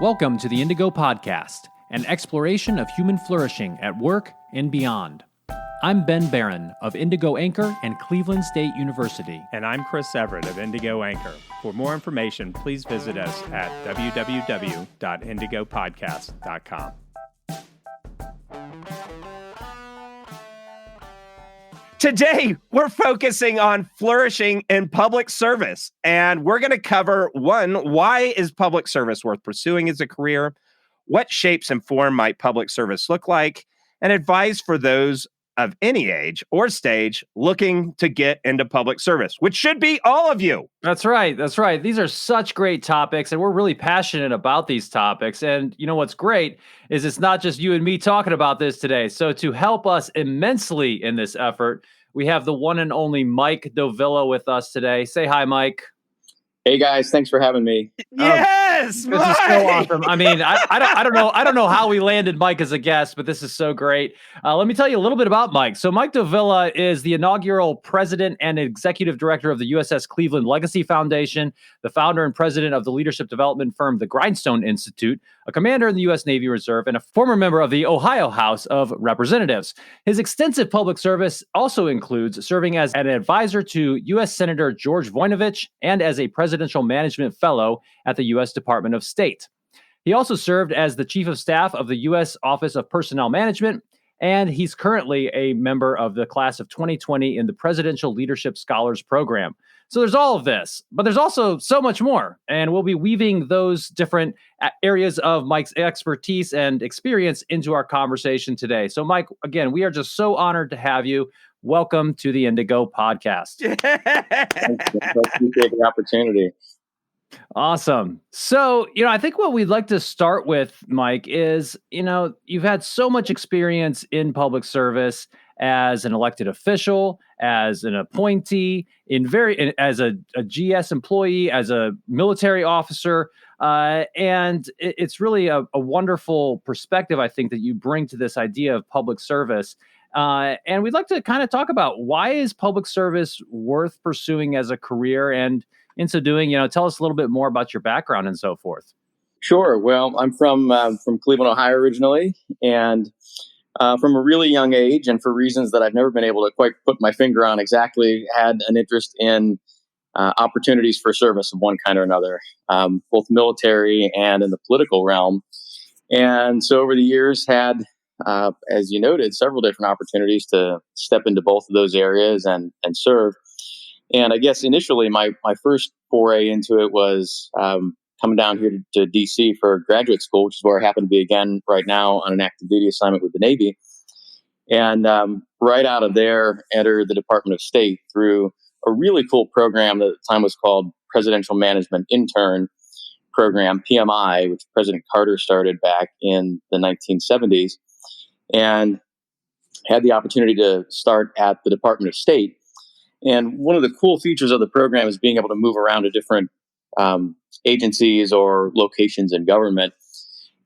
Welcome to the Indigo Podcast, an exploration of human flourishing at work and beyond. I'm Ben Barron of Indigo Anchor and Cleveland State University. And I'm Chris Everett of Indigo Anchor. For more information, please visit us at www.indigopodcast.com. Today, we're focusing on flourishing in public service, and we're going to cover why is public service worth pursuing as a career? What shapes and form might public service look like? And advice for those of any age or stage looking to get into public service, which should be all of you. That's right. These are such great topics, and we're really passionate about these topics. And you know what's great is it's not just you and me talking about this today. So to help us immensely in this effort, we have the one and only Mike Dovilla with us today. Say hi, Mike. Hey guys, thanks for having me. Yes, This is so awesome. I mean, I don't know how we landed Mike as a guest, but this is so great. Let me tell you a little bit about Mike. So Mike Dovilla is the inaugural president and executive director of the USS Cleveland Legacy Foundation, the founder and president of the leadership development firm, the Grindstone Institute, a commander in the U.S. Navy Reserve, and a former member of the Ohio House of Representatives. His extensive public service also includes serving as an advisor to U.S. Senator George Voinovich and as a presidential management fellow at the U.S. Department of State. He also served as the chief of staff of the U.S. Office of Personnel Management, and he's currently a member of the class of 2020 in the Presidential Leadership Scholars Program. So there's all of this, but there's also so much more, and we'll be weaving those different areas of Mike's expertise and experience into our conversation today. So Mike, again, we are just so honored to have you. Welcome to the Indigo Podcast. Thank you. I appreciate the opportunity. Awesome. So, I think what we'd like to start with, Mike, is, you've had so much experience in public service as an elected official, as an appointee, as a GS employee, as a military officer. And it's really a wonderful perspective, I think, that you bring to this idea of public service. And we'd like to kind of talk about why is public service worth pursuing as a career? And in so doing, tell us a little bit more about your background and so forth. Sure. Well, I'm from Cleveland, Ohio originally, and from a really young age, and for reasons that I've never been able to quite put my finger on exactly, had an interest in opportunities for service of one kind or another, both military and in the political realm. And so over the years had, as you noted, several different opportunities to step into both of those areas and serve. And I guess initially my first foray into it was coming down here to D.C. for graduate school, which is where I happen to be again right now on an active duty assignment with the Navy. And right out of there, entered the Department of State through a really cool program that at the time was called Presidential Management Intern Program, PMI, which President Carter started back in the 1970s. And had the opportunity to start at the Department of State. And one of the cool features of the program is being able to move around to different agencies or locations in government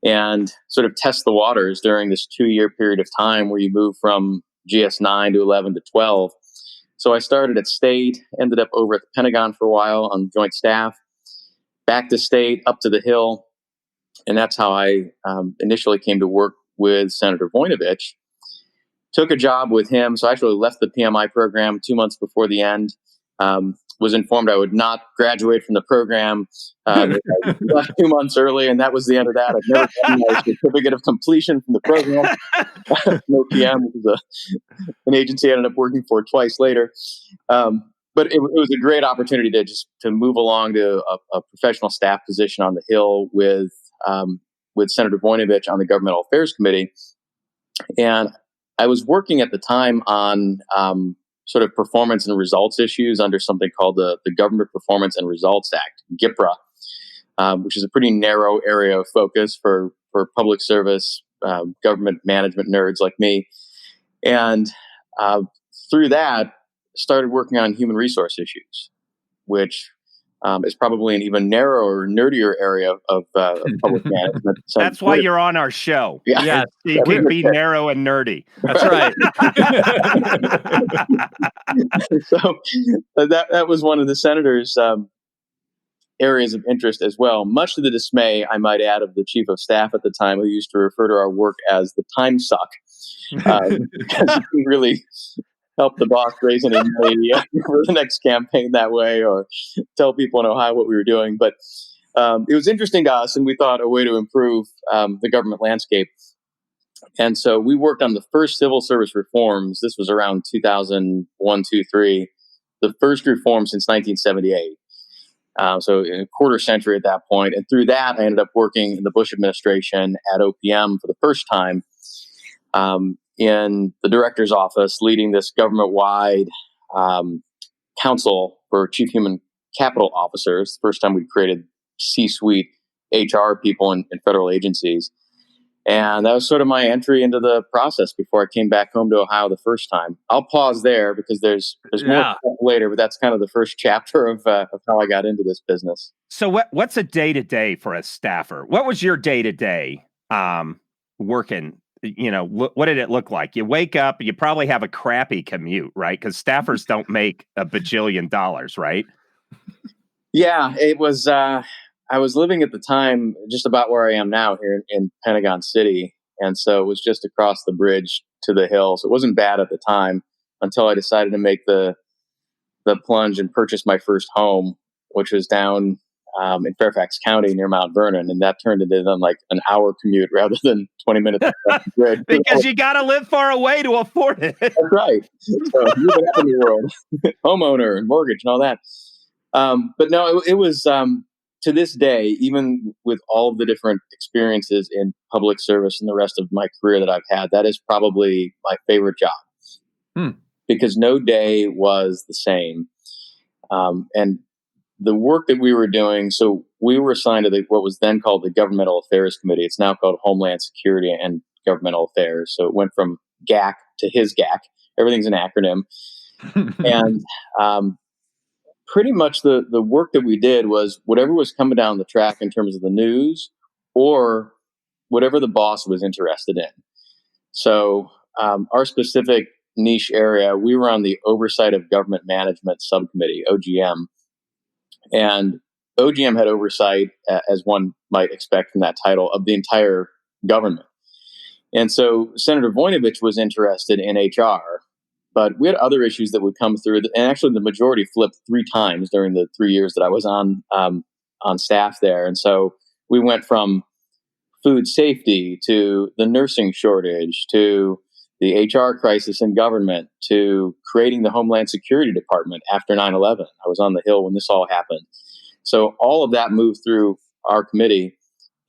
and sort of test the waters during this 2-year period of time where you move from GS 9 to 11 to 12. So I started at State, ended up over at the Pentagon for a while on joint staff, back to State, up to the Hill. And that's how I initially came to work with Senator Voinovich. Took a job with him. So I actually left the PMI program 2 months before the end. Was informed I would not graduate from the program. I left 2 months early, and that was the end of that. I've never gotten my certificate of completion from the program. No PM, which is an agency I ended up working for twice later. But it was a great opportunity to move along to a professional staff position on the Hill with Senator Voinovich on the Governmental Affairs Committee. And I was working at the time on sort of performance and results issues under something called the Government Performance and Results Act, GPRA, which is a pretty narrow area of focus for public service, government management nerds like me. And through that, started working on human resource issues, which is probably an even narrower, nerdier area of public management. So that's why you're on our show. Yeah. You can be narrow and nerdy. That's right. So that was one of the senators areas of interest as well, much to the dismay, I might add, of the chief of staff at the time, who used to refer to our work as the time suck. Because he really help the boss raise any money for the next campaign that way, or tell people in Ohio what we were doing. But it was interesting to us, and we thought a way to improve the government landscape. And so we worked on the first civil service reforms. This was around 2001, 2, 3, the first reform since 1978. So in a quarter century at that point. And through that, I ended up working in the Bush administration at OPM for the first time. In the director's office, leading this government-wide council for chief human capital officers. First time we created C-suite HR people in federal agencies. And that was sort of my entry into the process before I came back home to Ohio the first time. I'll pause there because there's more later, but that's kind of the first chapter of how I got into this business. So what's a day-to-day for a staffer? What was your day-to-day working? What did it look like? You wake up, you probably have a crappy commute, right? Because staffers don't make a bajillion dollars, right? Yeah, it was. I was living at the time just about where I am now here in Pentagon City. And so it was just across the bridge to the hill. So it wasn't bad at the time until I decided to make the plunge and purchase my first home, which was down in Fairfax County near Mount Vernon. And that turned into like an hour commute rather than 20 minutes across the bridge. Because you got to live far away to afford it. That's right. So moving up in the world, homeowner and mortgage and all that. But no, it was... to this day, even with all of the different experiences in public service and the rest of my career that I've had, that is probably my favorite job because no day was the same. And the work that we were doing, so we were assigned to what was then called the Governmental Affairs Committee. It's now called Homeland Security and Governmental Affairs. So it went from GAC to his GAC. Everything's an acronym. And pretty much the work that we did was whatever was coming down the track in terms of the news or whatever the boss was interested in. So our specific niche area, we were on the Oversight of Government Management Subcommittee, OGM. And OGM had oversight, as one might expect from that title, of the entire government. And so Senator Voinovich was interested in HR. But we had other issues that would come through, and actually the majority flipped 3 times during the 3 years that I was on staff there. And so we went from food safety to the nursing shortage to the HR crisis in government to creating the Homeland Security Department after 9/11. I was on the Hill when this all happened. So all of that moved through our committee.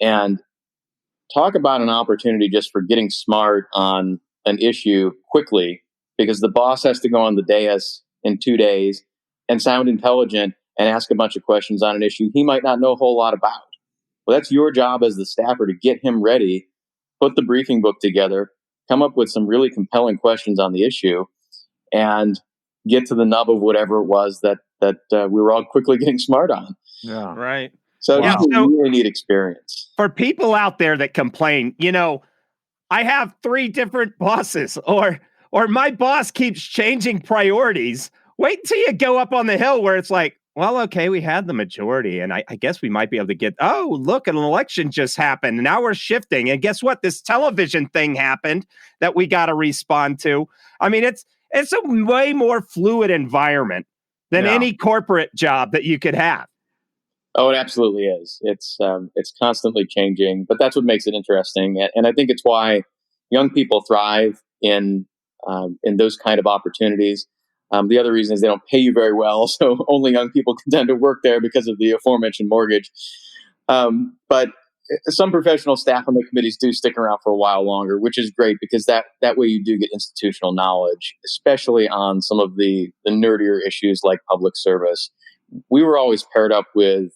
And talk about an opportunity just for getting smart on an issue quickly, because the boss has to go on the dais in 2 days and sound intelligent and ask a bunch of questions on an issue he might not know a whole lot about. Well, that's your job as the staffer to get him ready, put the briefing book together, come up with some really compelling questions on the issue, and get to the nub of whatever it was that we were all quickly getting smart on. Yeah, right. So it's a really neat experience. For people out there that complain, I have 3 different bosses, or my boss keeps changing priorities. Wait until you go up on the Hill where it's like, well, okay, we had the majority, and I guess we might be able to get, look, an election just happened, and now we're shifting. And guess what? This television thing happened that we got to respond to. I mean, it's a way more fluid environment than any corporate job that you could have. Oh, it absolutely is. It's constantly changing, but that's what makes it interesting. And I think it's why young people thrive in those kind of opportunities. The other reason is they don't pay you very well, so only young people can tend to work there because of the aforementioned mortgage. But some professional staff on the committees do stick around for a while longer, which is great because that way you do get institutional knowledge, especially on some of the nerdier issues like public service. We were always paired up with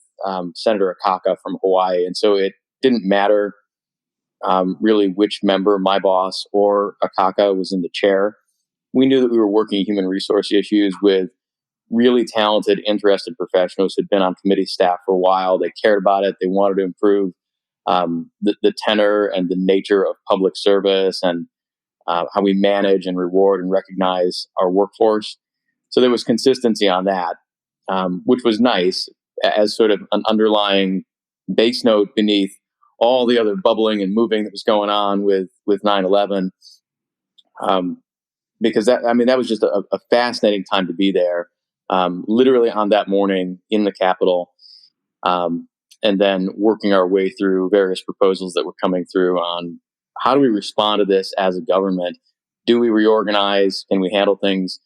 Senator Akaka from Hawaii, and so it didn't matter really which member, my boss or Akaka, was in the chair. We knew that we were working human resource issues with really talented, interested professionals who'd been on committee staff for a while. They cared about it. They wanted to improve the tenor and the nature of public service and how we manage and reward and recognize our workforce. So there was consistency on that, which was nice. as sort of an underlying bass note beneath all the other bubbling and moving that was going on with 9/11. Because that was just a fascinating time to be there. Literally on that morning in the Capitol, and then working our way through various proposals that were coming through on how do we respond to this as a government? Do we reorganize? Can we handle things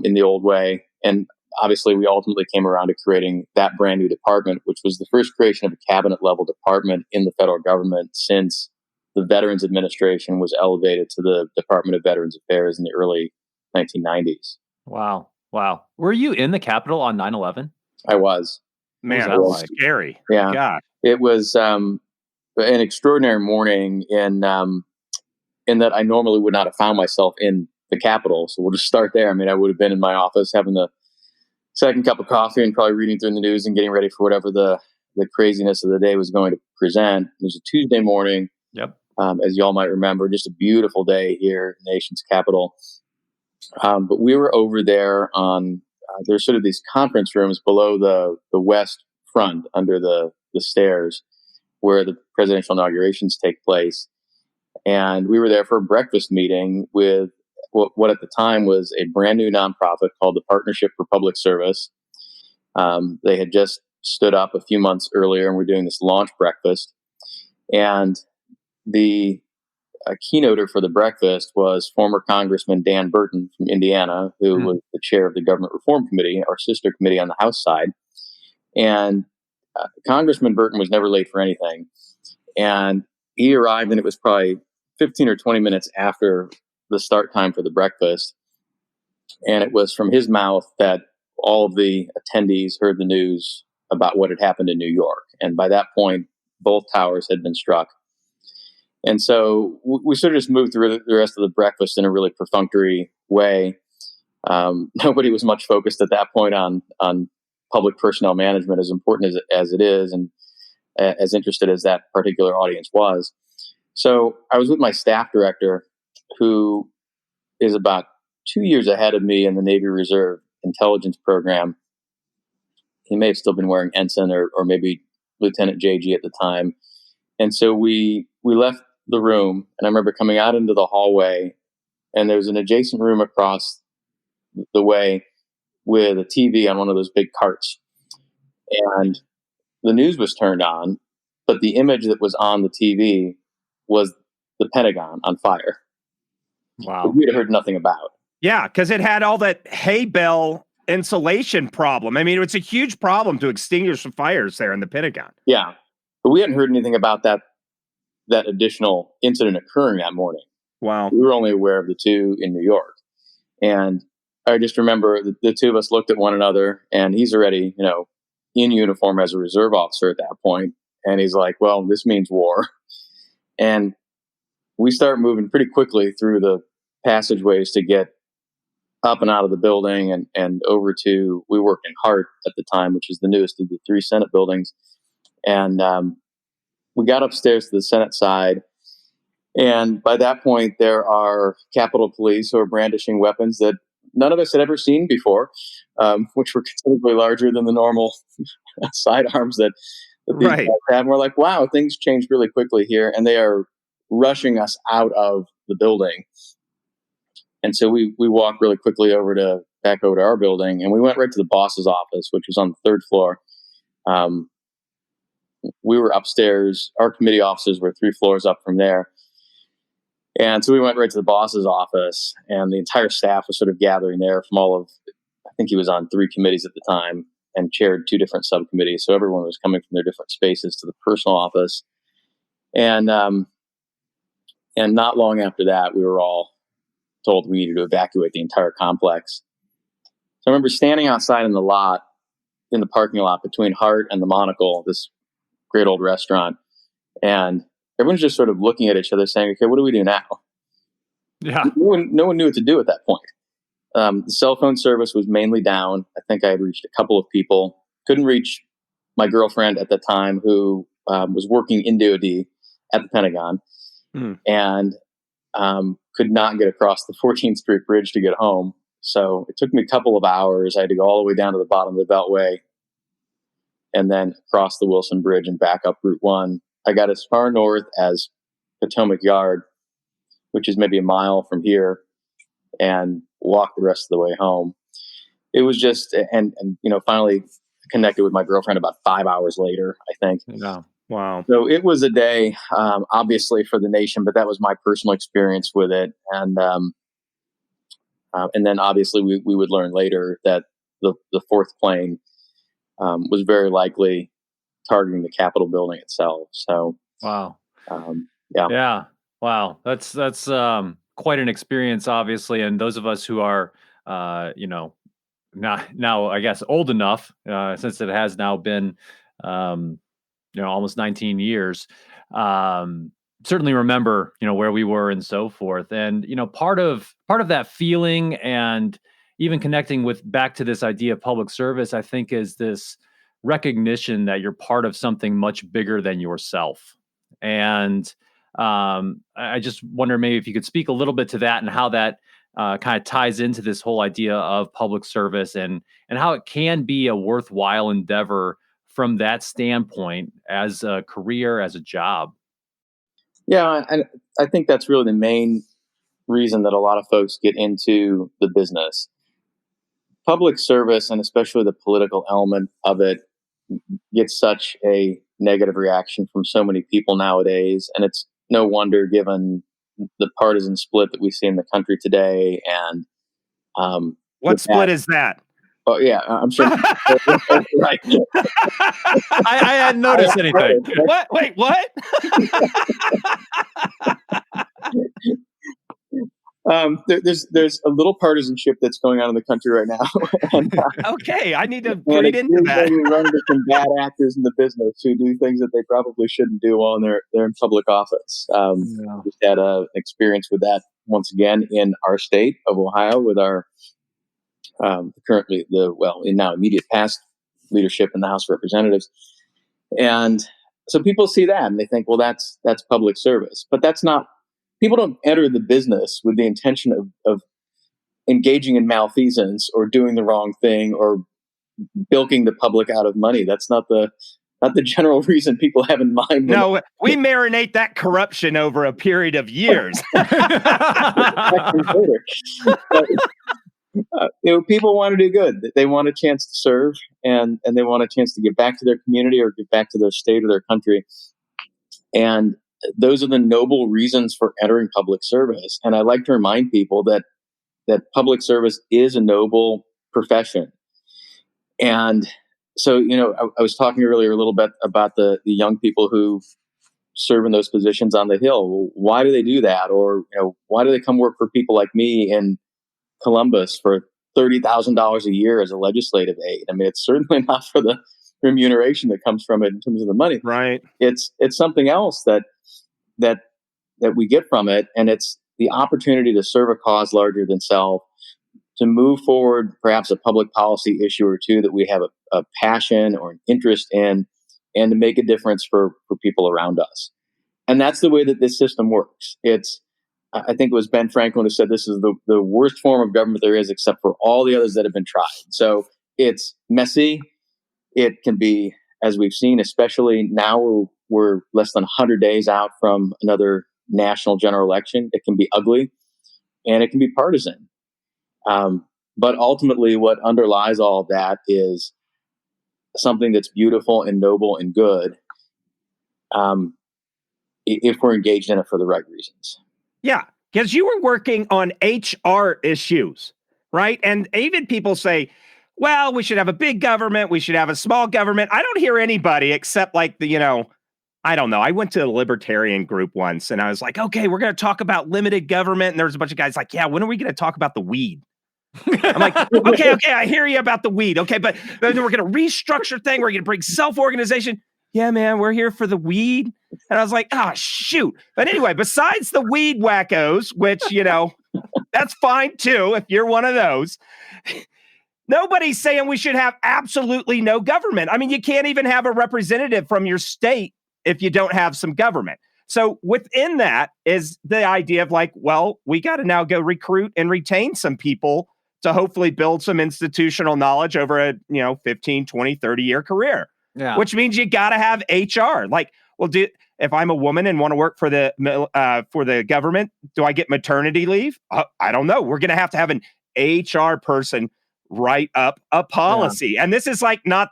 in the old way? And obviously, we ultimately came around to creating that brand new department, which was the first creation of a cabinet level department in the federal government since the Veterans Administration was elevated to the Department of Veterans Affairs in the early 1990s. Wow. Were you in the Capitol on 9/11? I was. Man, that it was like? scary. Yeah. God. It was an extraordinary morning in that I normally would not have found myself in the Capitol. So we'll just start there. I mean, I would have been in my office having the second cup of coffee and probably reading through the news and getting ready for whatever the craziness of the day was going to present. It was a Tuesday morning. Yep. As you all might remember, just a beautiful day here in the nation's capital. But we were over there on, there's sort of these conference rooms below the west front under the stairs where the presidential inaugurations take place. And we were there for a breakfast meeting with what at the time was a brand new nonprofit called the Partnership for Public Service. They had just stood up a few months earlier and were doing this launch breakfast. And the keynoter for the breakfast was former Congressman Dan Burton from Indiana, who was the chair of the Government Reform Committee, our sister committee on the House side. And Congressman Burton was never late for anything. And he arrived, and it was probably 15 or 20 minutes after the start time for the breakfast. And it was from his mouth that all of the attendees heard the news about what had happened in New York. And by that point, both towers had been struck. And so we sort of just moved through the rest of the breakfast in a really perfunctory way. Nobody was much focused at that point on public personnel management, as important as it is, and as interested as that particular audience was. So I was with my staff director, who is about 2 years ahead of me in the Navy Reserve intelligence program. He may have still been wearing ensign or maybe Lieutenant JG at the time. And so we left the room, and I remember coming out into the hallway, and there was an adjacent room across the way with a TV on one of those big carts. And the news was turned on, but the image that was on the TV was the Pentagon on fire. Wow. We had heard nothing about. Yeah, because it had all that hay bale insulation problem. I mean, it's a huge problem to extinguish the fires there in the Pentagon. Yeah, but we hadn't heard anything about that additional incident occurring that morning. Wow. We were only aware of the two in New York. And I just remember the two of us looked at one another, and he's already, in uniform as a reserve officer at that point. And he's like, well, this means war. And we start moving pretty quickly through the passageways to get up and out of the building and over to, we worked in Hart at the time, which is the newest of the three Senate buildings. And we got upstairs to the Senate side. And by that point, there are Capitol Police who are brandishing weapons that none of us had ever seen before, which were considerably larger than the normal sidearms that these guys have. And we're like, wow, things changed really quickly here. And they are rushing us out of the building. And so we walked really quickly back over to our building, and we went right to the boss's office, which was on the third floor. We were upstairs. Our committee offices were 3 floors up from there. And so we went right to the boss's office, and the entire staff was sort of gathering there from all of, I think he was on 3 committees at the time and chaired 2 different subcommittees. So everyone was coming from their different spaces to the personal office. And not long after that, we were all told we needed to evacuate the entire complex. So I remember standing outside in the parking lot between Hart and the Monocle, this great old restaurant. And everyone's just sort of looking at each other saying, okay, what do we do now? Yeah. No one knew what to do at that point. The cell phone service was mainly down. I think I had reached a couple of people. Couldn't reach my girlfriend at the time, who was working in DOD at the Pentagon, and could not get across the 14th Street Bridge to get home. So it took me a couple of hours. I had to go all the way down to the bottom of the Beltway, and then across the Wilson Bridge and back up Route 1. I got as far north as Potomac Yard, which is maybe a mile from here, and walked the rest of the way home. It was just, and finally connected with my girlfriend about 5 hours later, I think. Yeah. Wow. So it was a day, obviously for the nation, but that was my personal experience with it. And then obviously we would learn later that the fourth plane was very likely targeting the Capitol building itself. So, Wow. Yeah. Yeah. Wow. That's quite an experience, obviously. And those of us who are, now I guess old enough, since it has now been, almost 19 years, certainly remember, where we were and so forth. And, part of that feeling and even connecting with back to this idea of public service, I think, is this recognition that you're part of something much bigger than yourself. And I just wonder maybe if you could speak a little bit to that and how that kind of ties into this whole idea of public service and how it can be a worthwhile endeavor from that standpoint as a career, as a job. Yeah, I think that's really the main reason that a lot of folks get into the business. Public service, and especially the political element of it, gets such a negative reaction from so many people nowadays. And it's no wonder given the partisan split that we see in the country today. And what split is that? Oh, yeah, I'm sure. Right. I hadn't noticed anything. What? Wait, what? There's a little partisanship that's going on in the country right now. And, okay, I need to read into that. We run into some bad actors in the business who do things that they probably shouldn't do while they're in public office. Just had an experience with that once again in our state of Ohio with our currently now immediate past leadership in the House of Representatives. And so people see that and they think, well, that's public service, but that's not. People don't enter the business with the intention of engaging in malfeasance or doing the wrong thing or bilking the public out of money. That's not the general reason people have in mind. No, we marinate that corruption over a period of years. People want to do good. They want a chance to serve, and they want a chance to give back to their community or give back to their state or their country. And those are the noble reasons for entering public service. And I like to remind people that public service is a noble profession. And so, I was talking earlier a little bit about the young people who serve in those positions on the Hill. Well, why do they do that? Or, why do they come work for people like me in Columbus for $30,000 a year as a legislative aide? I mean, it's certainly not for the remuneration that comes from it in terms of the money. Right. It's something else that we get from it. And it's the opportunity to serve a cause larger than self, to move forward perhaps a public policy issue or two that we have a passion or an interest in, and to make a difference for people around us. And that's the way that this system works. I think it was Ben Franklin who said this is the worst form of government there is, except for all the others that have been tried. So it's messy. It can be, as we've seen, especially now we're less than 100 days out from another national general election. It can be ugly and it can be partisan. But ultimately what underlies all of that is something that's beautiful and noble and good, if we're engaged in it for the right reasons. Yeah, because you were working on HR issues, right? And even people say, well, we should have a big government. We should have a small government. I don't hear anybody except like I don't know. I went to a libertarian group once and I was like, okay, we're going to talk about limited government. And there was a bunch of guys like, yeah, when are we going to talk about the weed? I'm like, okay, I hear you about the weed. Okay, but then we're going to restructure thing. We're going to bring self-organization. Yeah, man, we're here for the weed. And I was like, shoot. But anyway, besides the weed wackos, which, that's fine too, if you're one of those, nobody's saying we should have absolutely no government. I mean, you can't even have a representative from your state if you don't have some government. So within that is the idea of like, well, we got to now go recruit and retain some people to hopefully build some institutional knowledge over a, 15, 20, 30-year career. Yeah. which means you got to have HR. Like, well, if I'm a woman and want to work for the government, do I get maternity leave? I don't know. We're going to have an HR person write up a policy. Yeah. And this is like not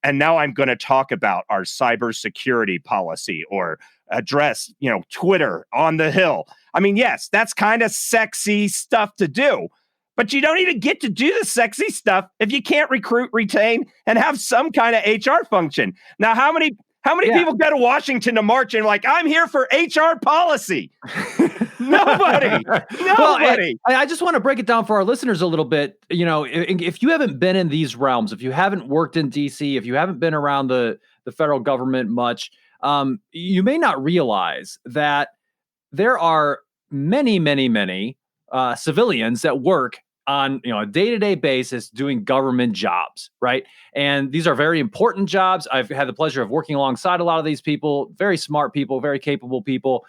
and now I'm going to talk about our cybersecurity policy or address, Twitter on the Hill. I mean, yes, that's kind of sexy stuff to do, but you don't even get to do the sexy stuff if you can't recruit, retain, and have some kind of HR function. Now, how many people go to Washington to march and like, I'm here for HR policy? Nobody. Well, I just want to break it down for our listeners a little bit. If you haven't been in these realms, if you haven't worked in DC, if you haven't been around the federal government much, you may not realize that there are many, many, many civilians that work on a day-to-day basis doing government jobs, right? And these are very important jobs. I've had the pleasure of working alongside a lot of these people, very smart people, very capable people,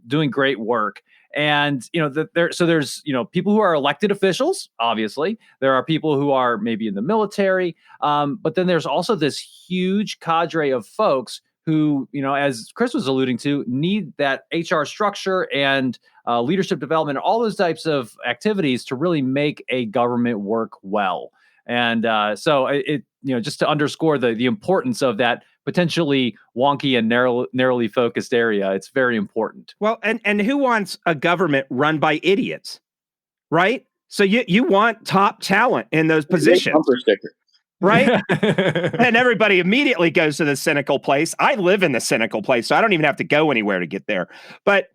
doing great work. And there's people who are elected officials. Obviously, there are people who are maybe in the military, but then there's also this huge cadre of folks who, as Chris was alluding to, need that HR structure and leadership development, all those types of activities to really make a government work well. And so it just to underscore the importance of that potentially wonky and narrowly focused area, it's very important. Well, and who wants a government run by idiots, right? So you want top talent in those positions. Bumper sticker. Right? And everybody immediately goes to the cynical place. I live in the cynical place, so I don't even have to go anywhere to get there. But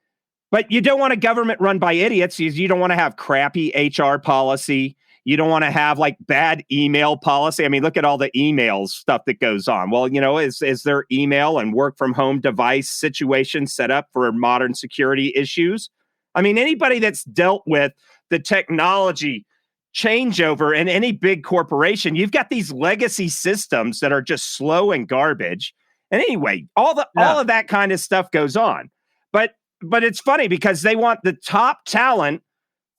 you don't want a government run by idiots. You don't want to have crappy HR policy. You don't want to have like bad email policy. I mean, look at all the emails stuff that goes on. Well, is there email and work from home device situation set up for modern security issues? I mean, anybody that's dealt with the technology changeover in any big corporation, you've got these legacy systems that are just slow and garbage. And anyway, all of that kind of stuff goes on. But it's funny because they want the top talent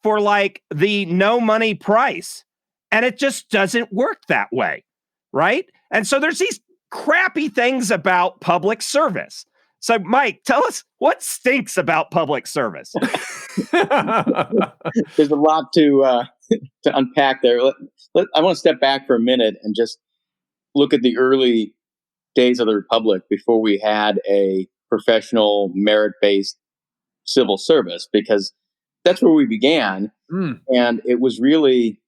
for like the no money price. And it just doesn't work that way. Right? And so there's these crappy things about public service. So, Mike, tell us what stinks about public service. There's a lot to unpack there. I want to step back for a minute and just look at the early days of the Republic before we had a professional, merit-based civil service, because that's where we began. And it was really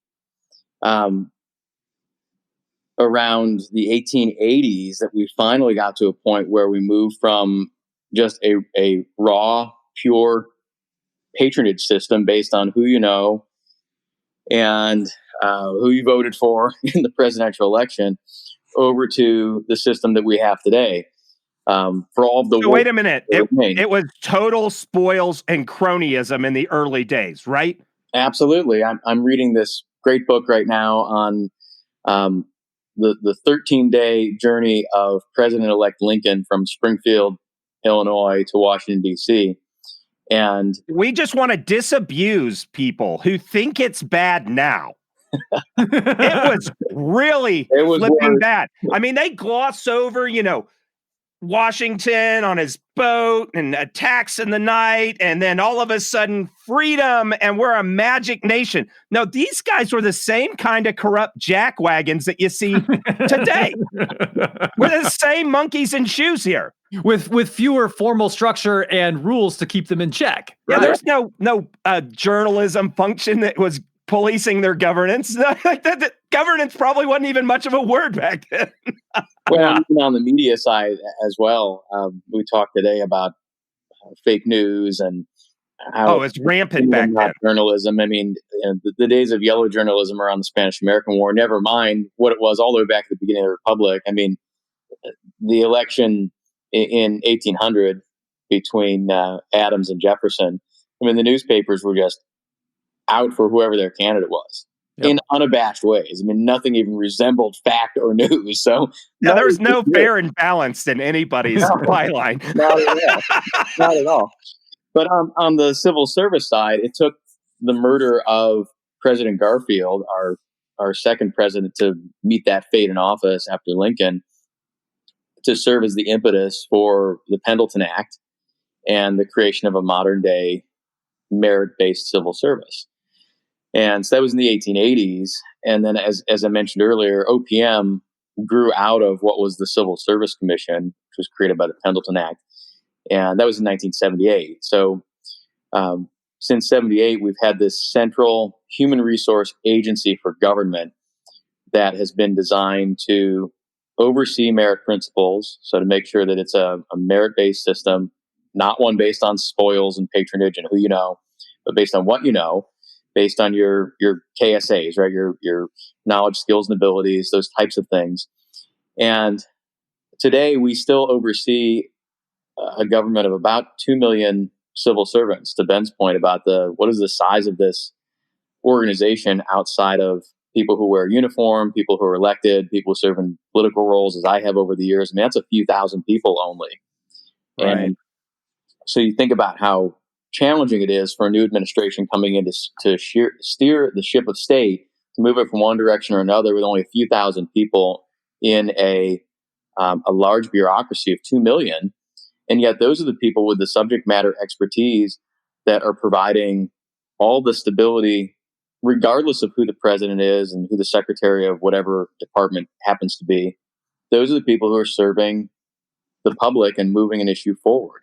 around the 1880s that we finally got to a point where we moved from just a raw, pure patronage system based on who you know and who you voted for in the presidential election over to the system that we have today. For all of the so wait a minute. It was total spoils and cronyism in the early days, right? Absolutely. I'm reading this great book right now on the 13-day journey of President-elect Lincoln from Springfield, Illinois to Washington, D.C. And we just want to disabuse people who think it's bad now. It was really flipping bad. I mean, they gloss over, Washington on his boat and attacks in the night, and then all of a sudden freedom, and we're a magic nation. No, these guys were the same kind of corrupt jackwagons that you see today. We're the same monkeys in shoes here. With fewer formal structure and rules to keep them in check. Yeah, there's no journalism function that was policing their governance. The governance probably wasn't even much of a word back then. Well, even on the media side as well, we talked today about fake news and how it's rampant back then. Journalism. I mean, the days of yellow journalism around the Spanish-American War, never mind what it was all the way back at the beginning of the Republic. I mean, the election in 1800 between Adams and Jefferson, I mean, the newspapers were just out for whoever their candidate was. Yep. In unabashed ways. I mean, nothing even resembled fact or news. So there was no fair and balanced in anybody's byline. Not at all. But on the civil service side, it took the murder of President Garfield, our second president, to meet that fate in office after Lincoln, to serve as the impetus for the Pendleton Act and the creation of a modern day merit-based civil service. And so that was in the 1880s. And then, as I mentioned earlier, OPM grew out of what was the Civil Service Commission, which was created by the Pendleton Act. And that was in 1978. So since 78, we've had this central human resource agency for government that has been designed to oversee merit principles. So to make sure that it's a merit-based system, not one based on spoils and patronage and who you know, but based on what you know, based on your KSAs, right? Your knowledge, skills, and abilities, those types of things. And today we still oversee a government of about 2 million civil servants. To Ben's point about what is the size of this organization outside of people who wear a uniform, people who are elected, people who serve in political roles, as I have over the years. I mean, that's a few thousand people only. Right. And so you think about how challenging it is for a new administration coming in to steer the ship of state, to move it from one direction or another with only a few thousand people in a large bureaucracy of 2 million. And yet those are the people with the subject matter expertise that are providing all the stability, regardless of who the president is and who the secretary of whatever department happens to be. Those are the people who are serving the public and moving an issue forward.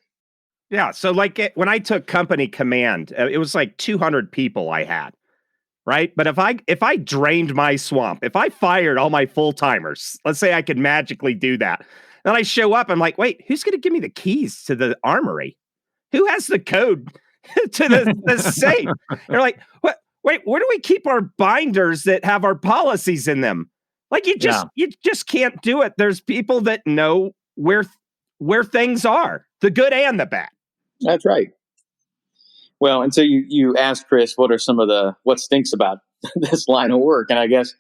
Yeah. So like when I took company command, it was like 200 people I had. Right. But if I drained my swamp, if I fired all my full timers, let's say I could magically do that. Then I show up, I'm like, wait, who's going to give me the keys to the armory? Who has the code to the safe? They're like, what? Wait, where do we keep our binders that have our policies in them? Like you just can't do it. There's people that know where things are, the good and the bad. That's right. Well, and so you asked Chris, what stinks about this line of work? And I guess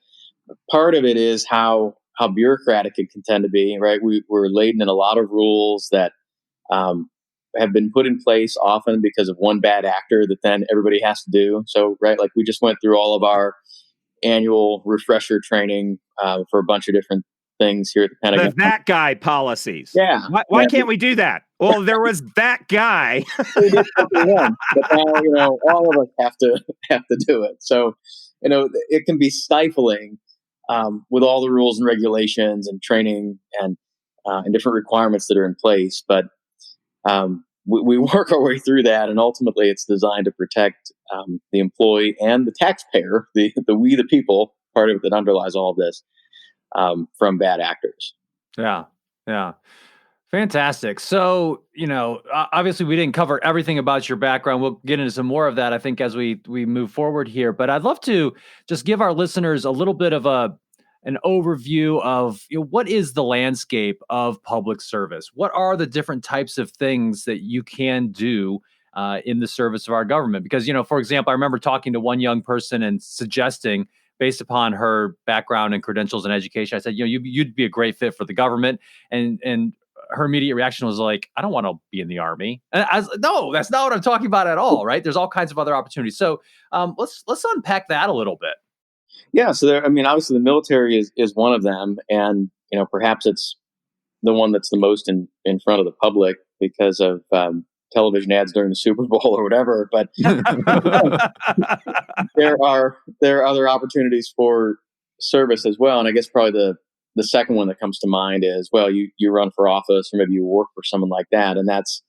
part of it is how bureaucratic it can tend to be, right? We're laden in a lot of rules that have been put in place often because of one bad actor that then everybody has to do. So, right, like we just went through all of our annual refresher training for a bunch of different things here at the Pentagon. That guy policies. Yeah. Why can't we do that? Well, there was that guy. We did something wrong, but now, all of us have to do it. So, it can be stifling with all the rules and regulations and training and different requirements that are in place. But we work our way through that, and ultimately it's designed to protect the employee and the taxpayer, the we the people part of it that underlies all of this, from bad actors. Yeah. Fantastic. So, obviously we didn't cover everything about your background. We'll get into some more of that, I think, as we move forward here. But I'd love to just give our listeners a little bit of an overview of what is the landscape of public service? What are the different types of things that you can do in the service of our government? Because, for example, I remember talking to one young person and suggesting, based upon her background and credentials and education, I said, you'd be a great fit for the government. And her immediate reaction was like, I don't want to be in the Army. And I was like, no, that's not what I'm talking about at all. Right. There's all kinds of other opportunities. So let's unpack that a little bit. Yeah. So obviously the military is one of them. And, perhaps it's the one that's the most in front of the public because of television ads during the Super Bowl or whatever. But there are other opportunities for service as well. And I guess probably the second one that comes to mind is, well, you run for office or maybe you work for someone like that. And that's,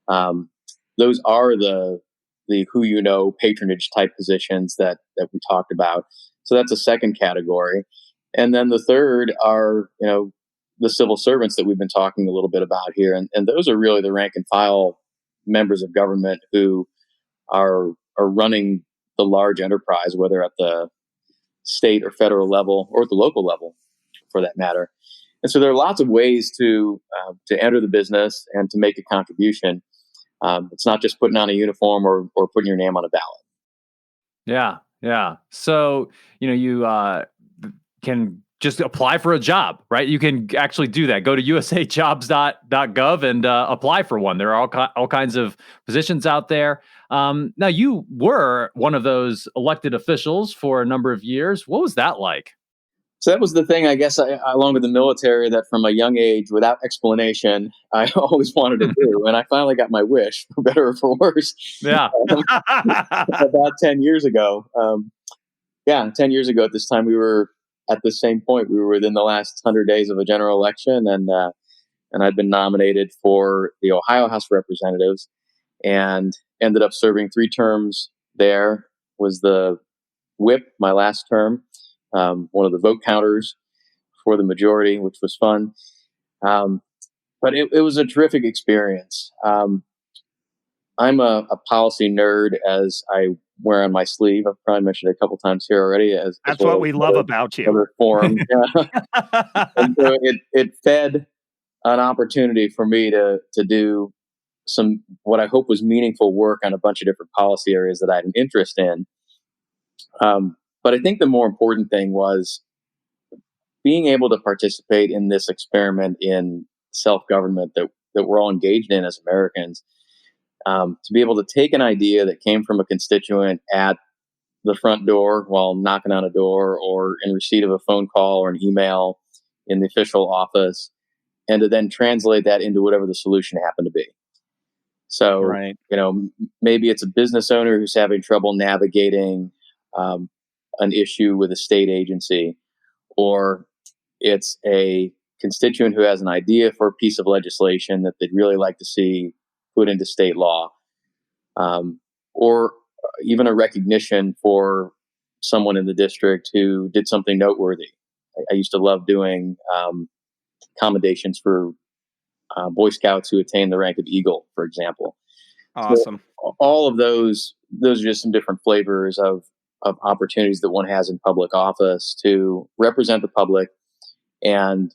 those are the patronage type positions that we talked about. So that's a second category. And then the third are, the civil servants that we've been talking a little bit about here. And those are really the rank and file members of government who are running the large enterprise, whether at the state or federal level or at the local level, for that matter. And so there are lots of ways to enter the business and to make a contribution. It's not just putting on a uniform or putting your name on a ballot. Yeah. So, you can just apply for a job, right? You can actually do that. Go to usajobs.gov and apply for one. There are all kinds of positions out there. Now, you were one of those elected officials for a number of years. What was that like? So that was the thing, I guess, along with the military, that from a young age, without explanation, I always wanted to do. And I finally got my wish, for better or for worse, Yeah. about 10 years ago. 10 years ago at this time, we were at the same point. We were within the last 100 days of a general election, and I'd been nominated for the Ohio House of Representatives and ended up serving 3 terms there, was the whip my last term, one of the vote counters for the majority, which was fun. But it was a terrific experience. I'm a policy nerd, as I wear on my sleeve. I've probably mentioned it a couple times here already. That's what we love about you. Other forum. And so it fed an opportunity for me to do some, what I hope was meaningful work on a bunch of different policy areas that I had an interest in. But I think the more important thing was being able to participate in this experiment in self-government that we're all engaged in as Americans. To be able to take an idea that came from a constituent at the front door while knocking on a door, or in receipt of a phone call or an email in the official office, and to then translate that into whatever the solution happened to be. So, Right. Maybe it's a business owner who's having trouble navigating an issue with a state agency, or it's a constituent who has an idea for a piece of legislation that they'd really like to see put into state law, or even a recognition for someone in the district who did something noteworthy. I used to love doing commendations for Boy Scouts who attained the rank of Eagle, for example. Awesome. So all of those are just some different flavors of opportunities that one has in public office to represent the public and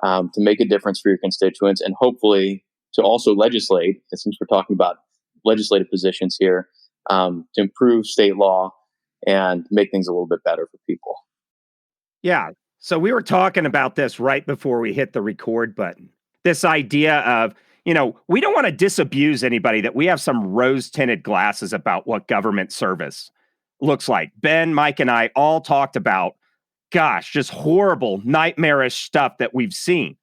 to make a difference for your constituents, and hopefully to also legislate, and since we're talking about legislative positions here, to improve state law and make things a little bit better for people. Yeah. So we were talking about this right before we hit the record button. This idea of, we don't want to disabuse anybody that we have some rose-tinted glasses about what government service looks like. Ben, Mike, and I all talked about, just horrible, nightmarish stuff that we've seen.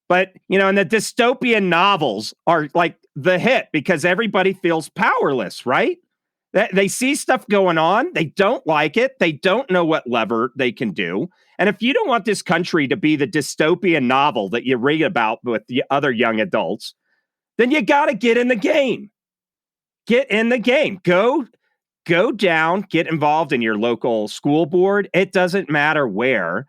But, and the dystopian novels are like the hit because everybody feels powerless, right? They see stuff going on. They don't like it. They don't know what lever they can do. And if you don't want this country to be the dystopian novel that you read about with the other young adults, then you got to get in the game. Get in the game. Go down, get involved in your local school board. It doesn't matter where.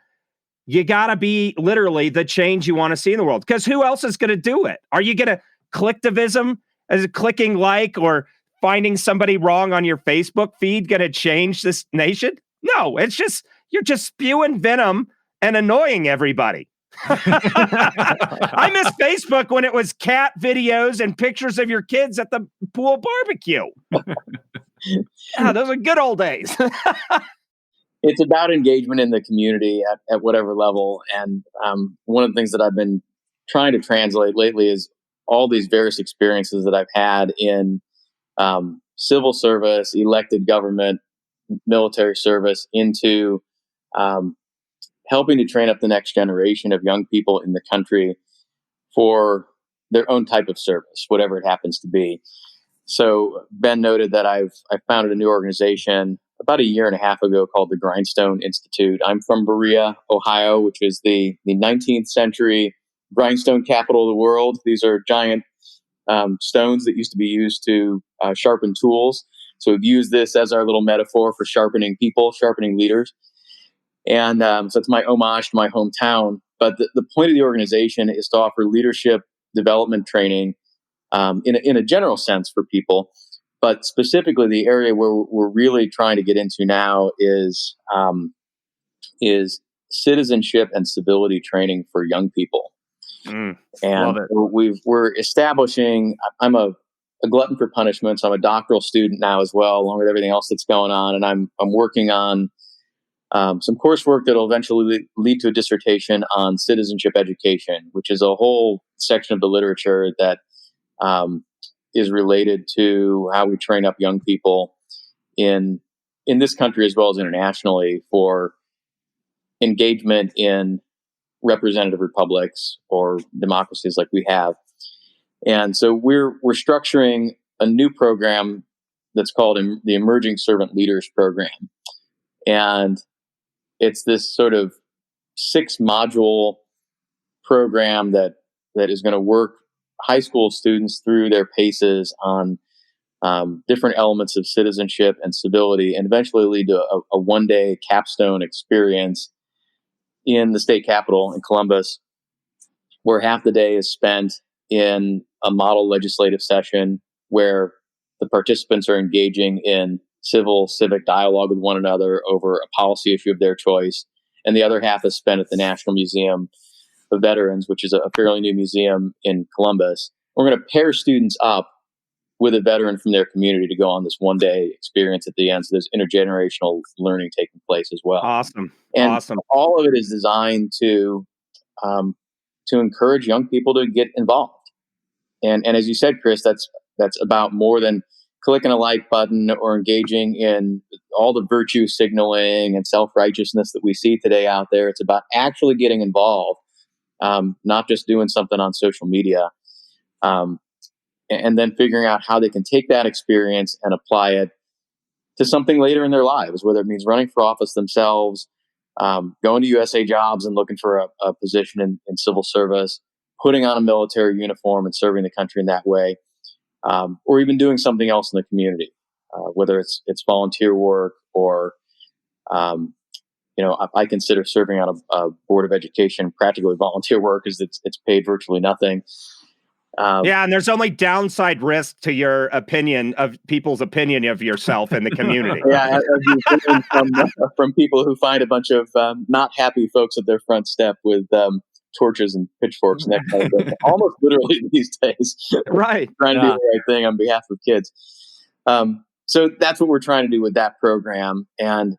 You got to be literally the change you want to see in the world, because who else is going to do it? Are you going to clicktivism, as clicking like or finding somebody wrong on your Facebook feed going to change this nation? No, it's just, you're just spewing venom and annoying everybody. I miss Facebook when it was cat videos and pictures of your kids at the pool barbecue. Those are good old days. It's about engagement in the community at whatever level. And one of the things that I've been trying to translate lately is all these various experiences that I've had in civil service, elected government, military service, into helping to train up the next generation of young people in the country for their own type of service, whatever it happens to be. So Ben noted that I founded a new organization about 1.5 years ago called the Grindstone Institute. I'm from Berea, Ohio, which is the 19th century grindstone capital of the world. These are giant stones that used to be used to sharpen tools. So we've used this as our little metaphor for sharpening people, sharpening leaders. And so it's my homage to my hometown. But the point of the organization is to offer leadership development training in a general sense for people. But specifically, the area where we're really trying to get into now is citizenship and civility training for young people. And we're establishing. I'm a glutton for punishment, so I'm a doctoral student now as well, along with everything else that's going on. And I'm working on some coursework that will eventually lead to a dissertation on citizenship education, which is a whole section of the literature that is related to how we train up young people in this country as well as internationally for engagement in representative republics or democracies like we have. And so we're structuring a new program that's called the Emerging Servant Leaders Program. And it's this sort of 6-module program that is going to work high school students through their paces on different elements of citizenship and civility, and eventually lead to a one-day capstone experience in the state capitol in Columbus, where half the day is spent in a model legislative session where the participants are engaging in civic dialogue with one another over a policy issue of their choice. And the other half is spent at the National Museum of Veterans, which is a fairly new museum in Columbus. We're going to pair students up with a veteran from their community to go on this one-day experience at the end. So there's intergenerational learning taking place as well. Awesome. And awesome. all of it is designed to encourage young people to get involved. And as you said, Chris, that's about more than clicking a like button or engaging in all the virtue signaling and self-righteousness that we see today out there. It's about actually getting involved, not just doing something on social media, and then figuring out how they can take that experience and apply it to something later in their lives, whether it means running for office themselves, going to USA Jobs and looking for a position in civil service, putting on a military uniform and serving the country in that way, or even doing something else in the community, whether it's volunteer work or, I consider serving on a board of education practically volunteer work because it's paid virtually nothing. And there's only downside risk to your opinion of people's opinion of yourself in the community. Yeah, from people who find a bunch of not happy folks at their front step with torches and pitchforks and that kind of thing. Almost literally these days. Right. Trying to do the right thing on behalf of kids. So that's what we're trying to do with that program. And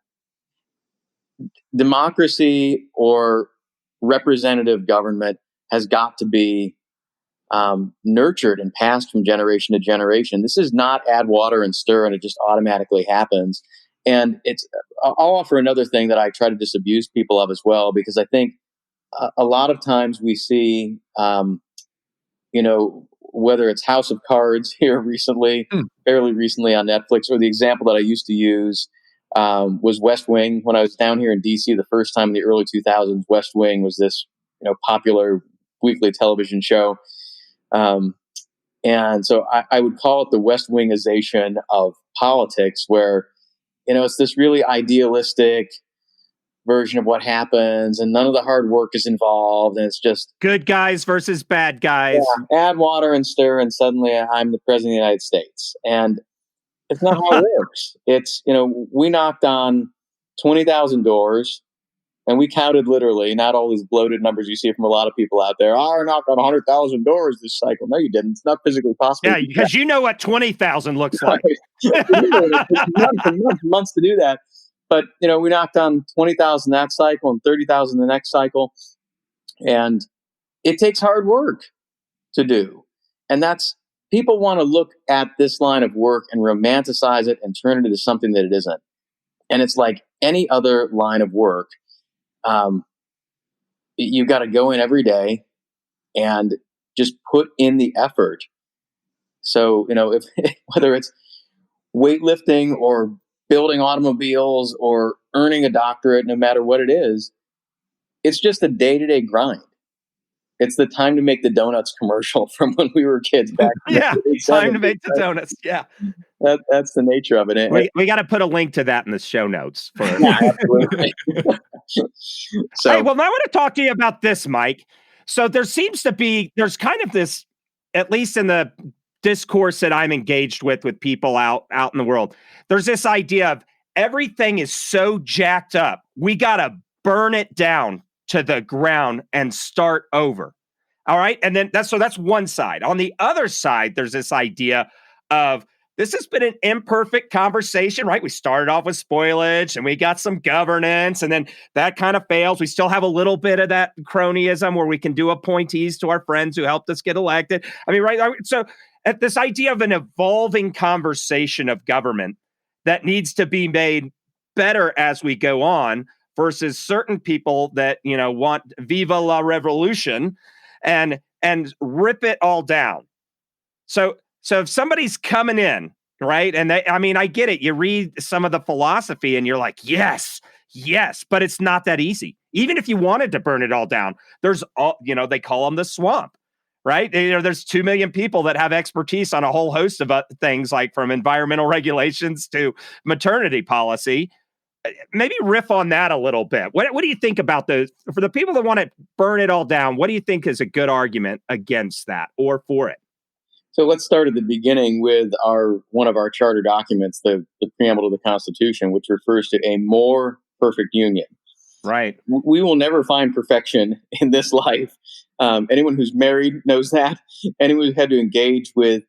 democracy or representative government has got to be nurtured and passed from generation to generation. This is not add water and stir and it just automatically happens. And I'll offer another thing that I try to disabuse people of as well, because I think a lot of times we see, whether it's House of Cards here recently, fairly recently on Netflix, or the example that I used to use was West Wing. When I was down here in DC the first time in the early 2000s, West Wing was this popular weekly television show. And so I would call it the West Wingization of politics, where, it's this really idealistic version of what happens and none of the hard work is involved. And it's just good guys versus bad guys. Yeah, add water and stir and suddenly I'm the president of the United States. And it's not how it works. It's, we knocked on 20,000 doors. And we counted literally, not all these bloated numbers you see from a lot of people out there. I knocked on 100,000 doors this cycle. No, you didn't. It's not physically possible. Yeah, because you know what 20,000 looks like. months to do that. But, we knocked on 20,000 that cycle and 30,000 the next cycle. And it takes hard work to do. And people want to look at this line of work and romanticize it and turn it into something that it isn't. And it's like any other line of work. You've got to go in every day and just put in the effort. So, if whether it's weightlifting or building automobiles or earning a doctorate, no matter what it is, it's just a day-to-day grind. It's the time to make the donuts commercial from when we were kids back. Time to make the donuts. Yeah. That's the nature of it. We got to put a link to that in the show notes. Absolutely. So, now I want to talk to you about this, Mike. So there's kind of this, at least in the discourse that I'm engaged with people out in the world, there's this idea of everything is so jacked up. We got to burn it down to the ground and start over. All right. And then that's one side. On the other side, there's this idea of, this has been an imperfect conversation, right? We started off with spoilage and we got some governance and then that kind of fails. We still have a little bit of that cronyism where we can do appointees to our friends who helped us get elected. I mean, right? So at this idea of an evolving conversation of government that needs to be made better as we go on versus certain people that, want Viva la Revolution and rip it all down. So if somebody's coming in, right? And I get it. You read some of the philosophy and you're like, yes, but it's not that easy. Even if you wanted to burn it all down, there's they call them the swamp, right? There's 2 million people that have expertise on a whole host of things, like from environmental regulations to maternity policy. Maybe riff on that a little bit. What do you think about for the people that want to burn it all down? What do you think is a good argument against that or for it? So let's start at the beginning with one of our charter documents, the preamble to the Constitution, which refers to a more perfect union. Right. We will never find perfection in this life. Anyone who's married knows that. Anyone who's had to engage with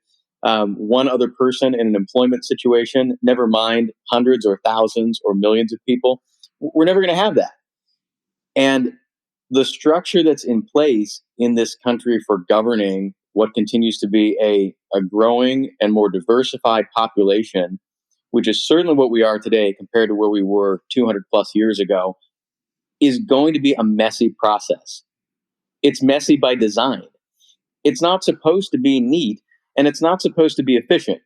one other person in an employment situation, never mind hundreds or thousands or millions of people, we're never going to have that. And the structure that's in place in this country for governing what continues to be a growing and more diversified population, which is certainly what we are today compared to where we were 200 plus years ago, is going to be a messy process. It's messy by design. It's not supposed to be neat, and it's not supposed to be efficient.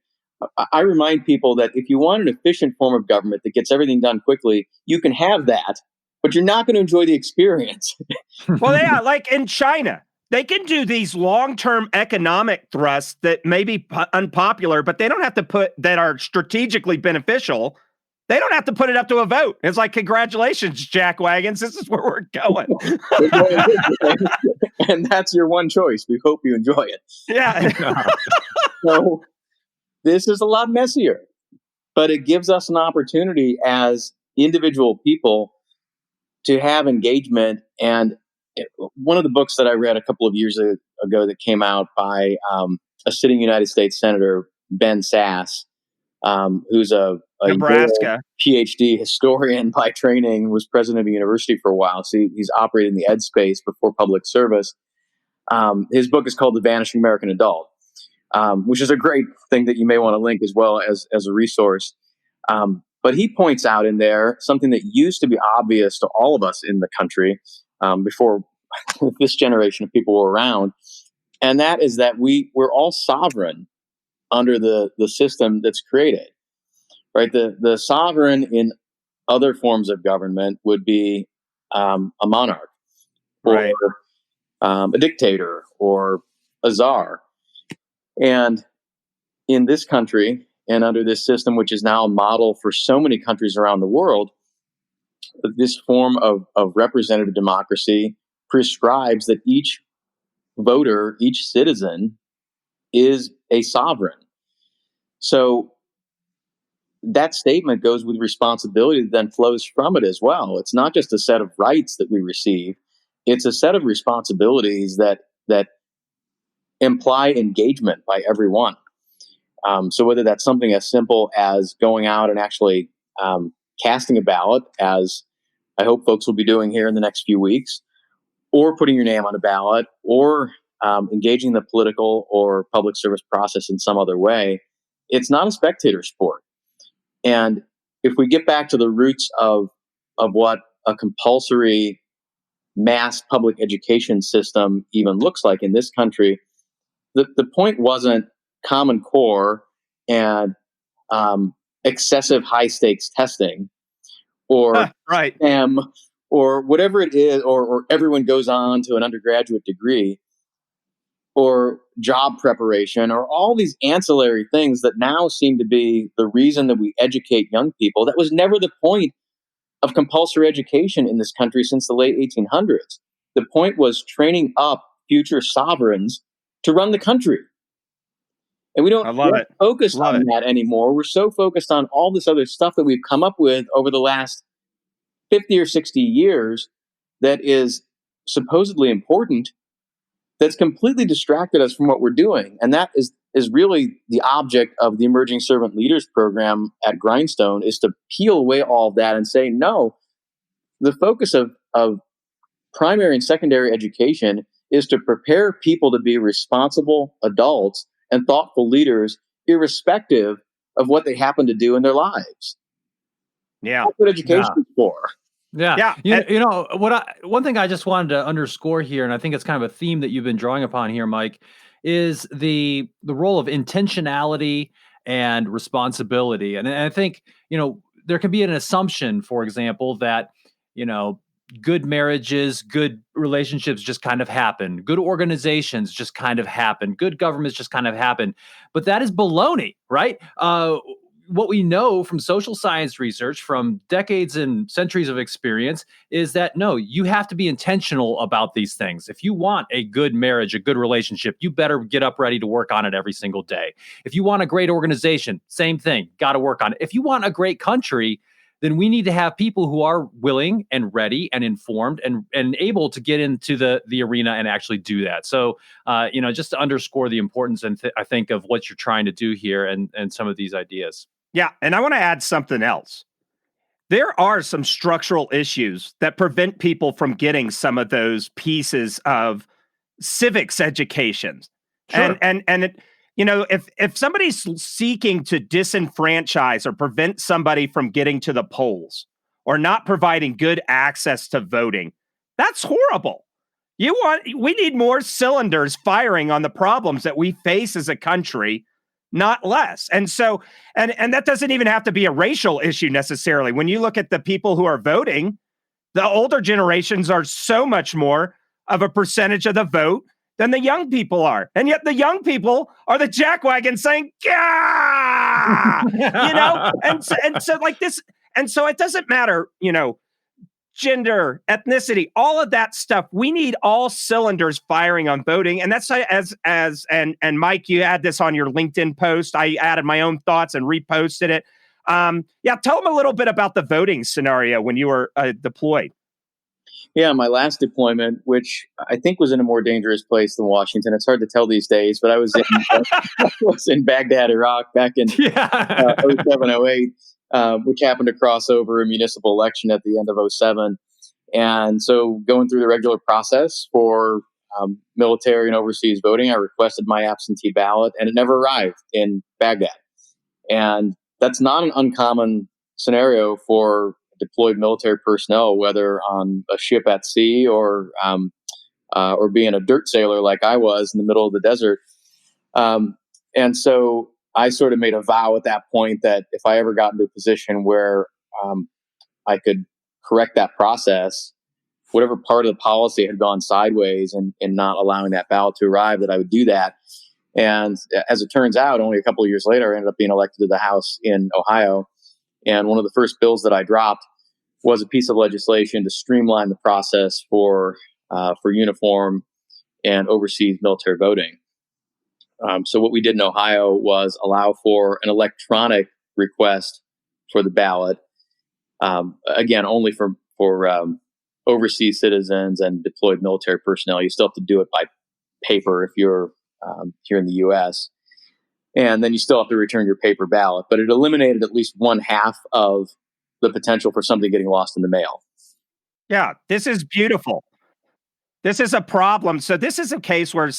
I remind people that if you want an efficient form of government that gets everything done quickly, you can have that, but you're not going to enjoy the experience. Well, yeah, like in China, they can do these long-term economic thrusts that may be unpopular, but they don't have to that are strategically beneficial. They don't have to put it up to a vote. It's like, congratulations, Jack Wagons. This is where we're going. And that's your one choice. We hope you enjoy it. Yeah. So this is a lot messier, but it gives us an opportunity as individual people to have engagement. And one of the books that I read a couple of years ago that came out by a sitting United States Senator, Ben Sass, who's a Nebraska PhD historian by training, was president of a university for a while. So he's operated in the ed space before public service. His book is called The Vanishing American Adult, which is a great thing that you may want to link as well as a resource. But he points out in there something that used to be obvious to all of us in the country before this generation of people were around. And that is that we're all sovereign under the system that's created, right? The sovereign in other forms of government would be a monarch, or right, a dictator, or a czar. And in this country, and under this system, which is now a model for so many countries around the world, this form of representative democracy prescribes that each voter, each citizen, is a sovereign. So that statement goes with responsibility that then flows from it as well. It's not just a set of rights that we receive. It's a set of responsibilities that imply engagement by everyone. So whether that's something as simple as going out and actually casting a ballot, as I hope folks will be doing here in the next few weeks, or putting your name on a ballot, or engaging the political or public service process in some other way, it's not a spectator sport. And if we get back to the roots of what a compulsory mass public education system even looks like in this country, the point wasn't Common Core and excessive high stakes testing, or right, STEM, or whatever it is, or everyone goes on to an undergraduate degree, or job preparation, or all these ancillary things that now seem to be the reason that we educate young people. That was never the point of compulsory education in this country since the late 1800s. The point was training up future sovereigns to run the country. And we don't focus on that anymore. We're so focused on all this other stuff that we've come up with over the last 50 or 60 years that is supposedly important, that's completely distracted us from what we're doing. And that is really the object of the Emerging Servant Leaders program at Grindstone, is to peel away all of that and say, no, the focus of primary and secondary education is to prepare people to be responsible adults and thoughtful leaders, irrespective of what they happen to do in their lives. Yeah. That's what education is for. Yeah. Yeah. You know one thing I just wanted to underscore here, and I think it's kind of a theme that you've been drawing upon here, Mike, is the role of intentionality and responsibility. And I think, there can be an assumption, for example, that, you know, good marriages, good relationships just kind of happen. Good organizations just kind of happen. Good governments just kind of happen. But that is baloney, right? What we know from social science research, from decades and centuries of experience, is that no, you have to be intentional about these things. If you want a good marriage, a good relationship, you better get up ready to work on it every single day. If you want a great organization, same thing, got to work on it. If you want a great country, then we need to have people who are willing and ready and informed and able to get into the arena and actually do that. So, just to underscore the importance, and I think, of what you're trying to do here and some of these ideas. Yeah. And I want to add something else. There are some structural issues that prevent people from getting some of those pieces of civics education. Sure. If somebody's seeking to disenfranchise or prevent somebody from getting to the polls or not providing good access to voting, that's horrible. We need more cylinders firing on the problems that we face as a country, not less. And so, and that doesn't even have to be a racial issue necessarily. When you look at the people who are voting, the older generations are so much more of a percentage of the vote than the young people are. And yet the young people are the jackwagon saying, "Gah!" and so like this, and so it doesn't matter, gender, ethnicity, all of that stuff. We need all cylinders firing on voting. And that's and Mike, you had this on your LinkedIn post. I added my own thoughts and reposted it. Tell them a little bit about the voting scenario when you were deployed. Yeah, my last deployment, which I think was in a more dangerous place than Washington. It's hard to tell these days, but I was in Baghdad, Iraq, back in 07, 08, which happened to cross over a municipal election at the end of 07. And so going through the regular process for military and overseas voting, I requested my absentee ballot, and it never arrived in Baghdad. And that's not an uncommon scenario for deployed military personnel, whether on a ship at sea or being a dirt sailor like I was in the middle of the desert. And so I sort of made a vow at that point that if I ever got into a position where I could correct that process, whatever part of the policy had gone sideways in not allowing that ballot to arrive, that I would do that. And as it turns out, only a couple of years later, I ended up being elected to the House in Ohio. And one of the first bills that I dropped was a piece of legislation to streamline the process for uniform and overseas military voting. So what we did in Ohio was allow for an electronic request for the ballot. Again, only for overseas citizens and deployed military personnel. You still have to do it by paper if you're here in the U.S. And then you still have to return your paper ballot. But it eliminated at least one half of the potential for something getting lost in the mail. Yeah, this is beautiful. This is a problem. So this is a case where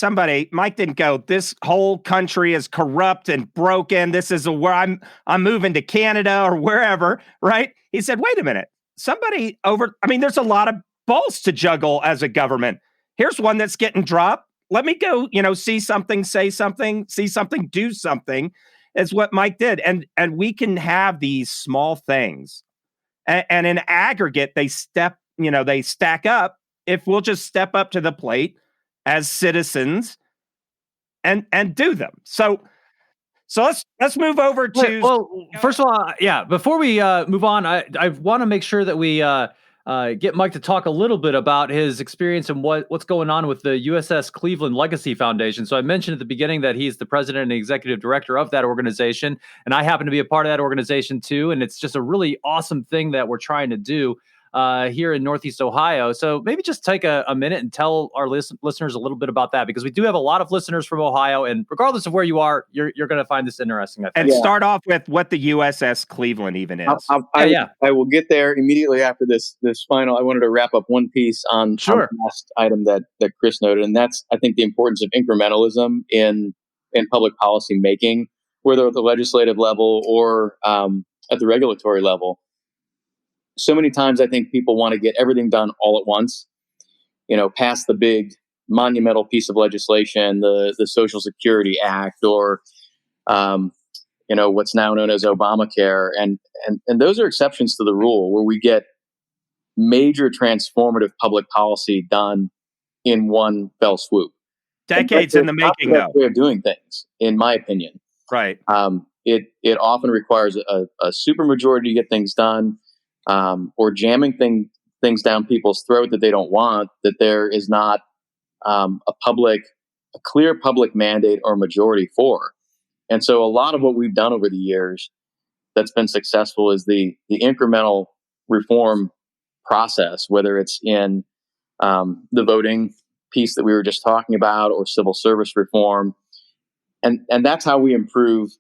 Mike didn't go, this whole country is corrupt and broken. This is where I'm moving to Canada or wherever, right? He said, wait a minute. There's a lot of balls to juggle as a government. Here's one that's getting dropped. Let me go, see something, say something, see something, do something, is what Mike did. And we can have these small things. And in aggregate, they stack up if we'll just step up to the plate as citizens and do them. So let's move over to. Well, first of all, before we move on, I want to make sure that we get Mike to talk a little bit about his experience and what's going on with the USS Cleveland Legacy Foundation. So I mentioned at the beginning that he's the president and executive director of that organization, and I happen to be a part of that organization too. And it's just a really awesome thing that we're trying to do here in Northeast Ohio. So maybe just take a minute and tell our listeners a little bit about that, because we do have a lot of listeners from Ohio, and regardless of where you are, you're going to find this interesting, I think. And start off with what the USS Cleveland even is. I will get there immediately after this final. I wanted to wrap up one piece on the last item that Chris noted, and that's, I think, the importance of incrementalism in public policy making, whether at the legislative level or at the regulatory level. so many times I think people want to get everything done all at once, pass the big monumental piece of legislation, the Social Security Act, or what's now known as Obamacare, and those are exceptions to the rule where we get major transformative public policy done in one fell swoop. Decades in the making, though. Way of doing things, in my opinion. Right. It often requires a supermajority to get things done, or jamming things down people's throat that they don't want, that there is not a clear public mandate or majority for. And so a lot of what we've done over the years that's been successful is the incremental reform process, whether it's in the voting piece that we were just talking about, or civil service reform. And that's how we improve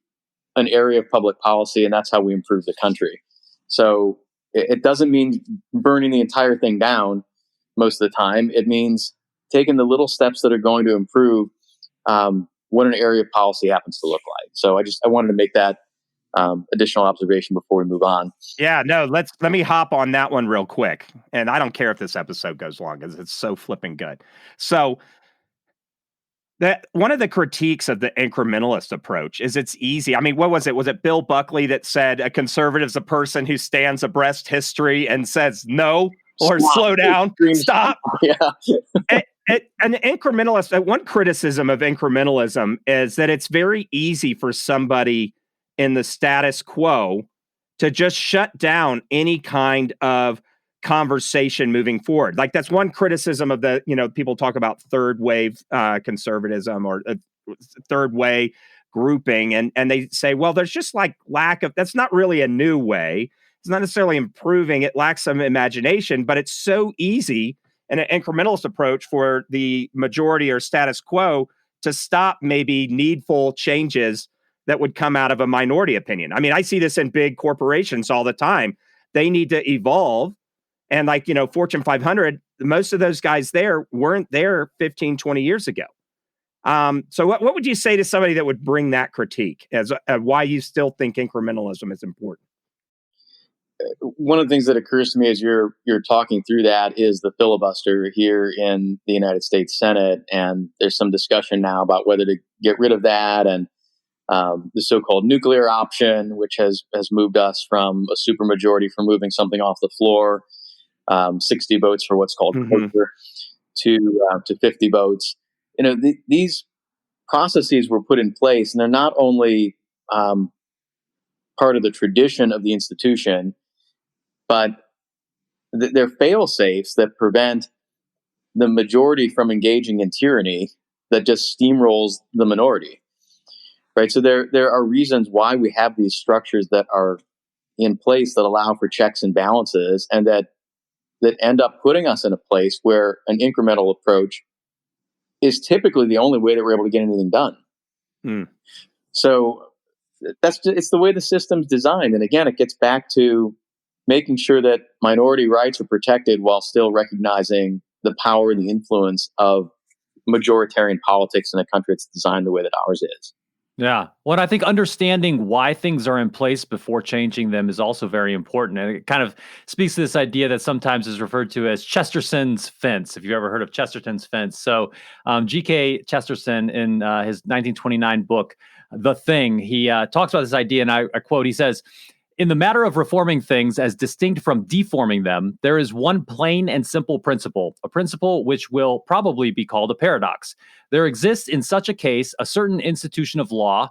an area of public policy, and that's how we improve the country. So it doesn't mean burning the entire thing down most of the time. It means taking the little steps that are going to improve what an area of policy happens to look like. So I wanted to make that additional observation before we move on. Yeah, no, let me hop on that one real quick. And I don't care if this episode goes long, because it's so flipping good. So that one of the critiques of the incrementalist approach is it's easy. I mean, what was it? Was it Bill Buckley that said a conservative's a person who stands abreast history and says no, or slow down, stop? Yeah. An incrementalist, one criticism of incrementalism is that it's very easy for somebody in the status quo to just shut down any kind of conversation moving forward. Like, that's one criticism of the, people talk about third wave conservatism, or third way grouping. And they say, well, there's just like that's not really a new way. It's not necessarily improving. It lacks some imagination, but it's so easy in an incrementalist approach for the majority or status quo to stop maybe needful changes that would come out of a minority opinion. I mean, I see this in big corporations all the time. They need to evolve. And Fortune 500, most of those guys there weren't there 15, 20 years ago. So what would you say to somebody that would bring that critique as why you still think incrementalism is important? One of the things that occurs to me as you're talking through that is the filibuster here in the United States Senate. And there's some discussion now about whether to get rid of that, and the so-called nuclear option, which has moved us from a supermajority for moving something off the floor, 60 votes for what's called cloture, to 50 votes. These processes were put in place, and they're not only part of the tradition of the institution, but they're fail-safes that prevent the majority from engaging in tyranny that just steamrolls the minority. Right. So there are reasons why we have these structures that are in place that allow for checks and balances, and that end up putting us in a place where an incremental approach is typically the only way that we're able to get anything done. So it's the way the system's designed. And again, it gets back to making sure that minority rights are protected while still recognizing the power and the influence of majoritarian politics in a country that's designed the way that ours is. Yeah. Well, I think understanding why things are in place before changing them is also very important. And it kind of speaks to this idea that sometimes is referred to as Chesterton's fence, if you've ever heard of Chesterton's fence. So G.K. Chesterton, in his 1929 book, The Thing, he talks about this idea, and I quote, he says, "In the matter of reforming things as distinct from deforming them, there is one plain and simple principle, a principle which will probably be called a paradox. There exists in such a case a certain institution of law,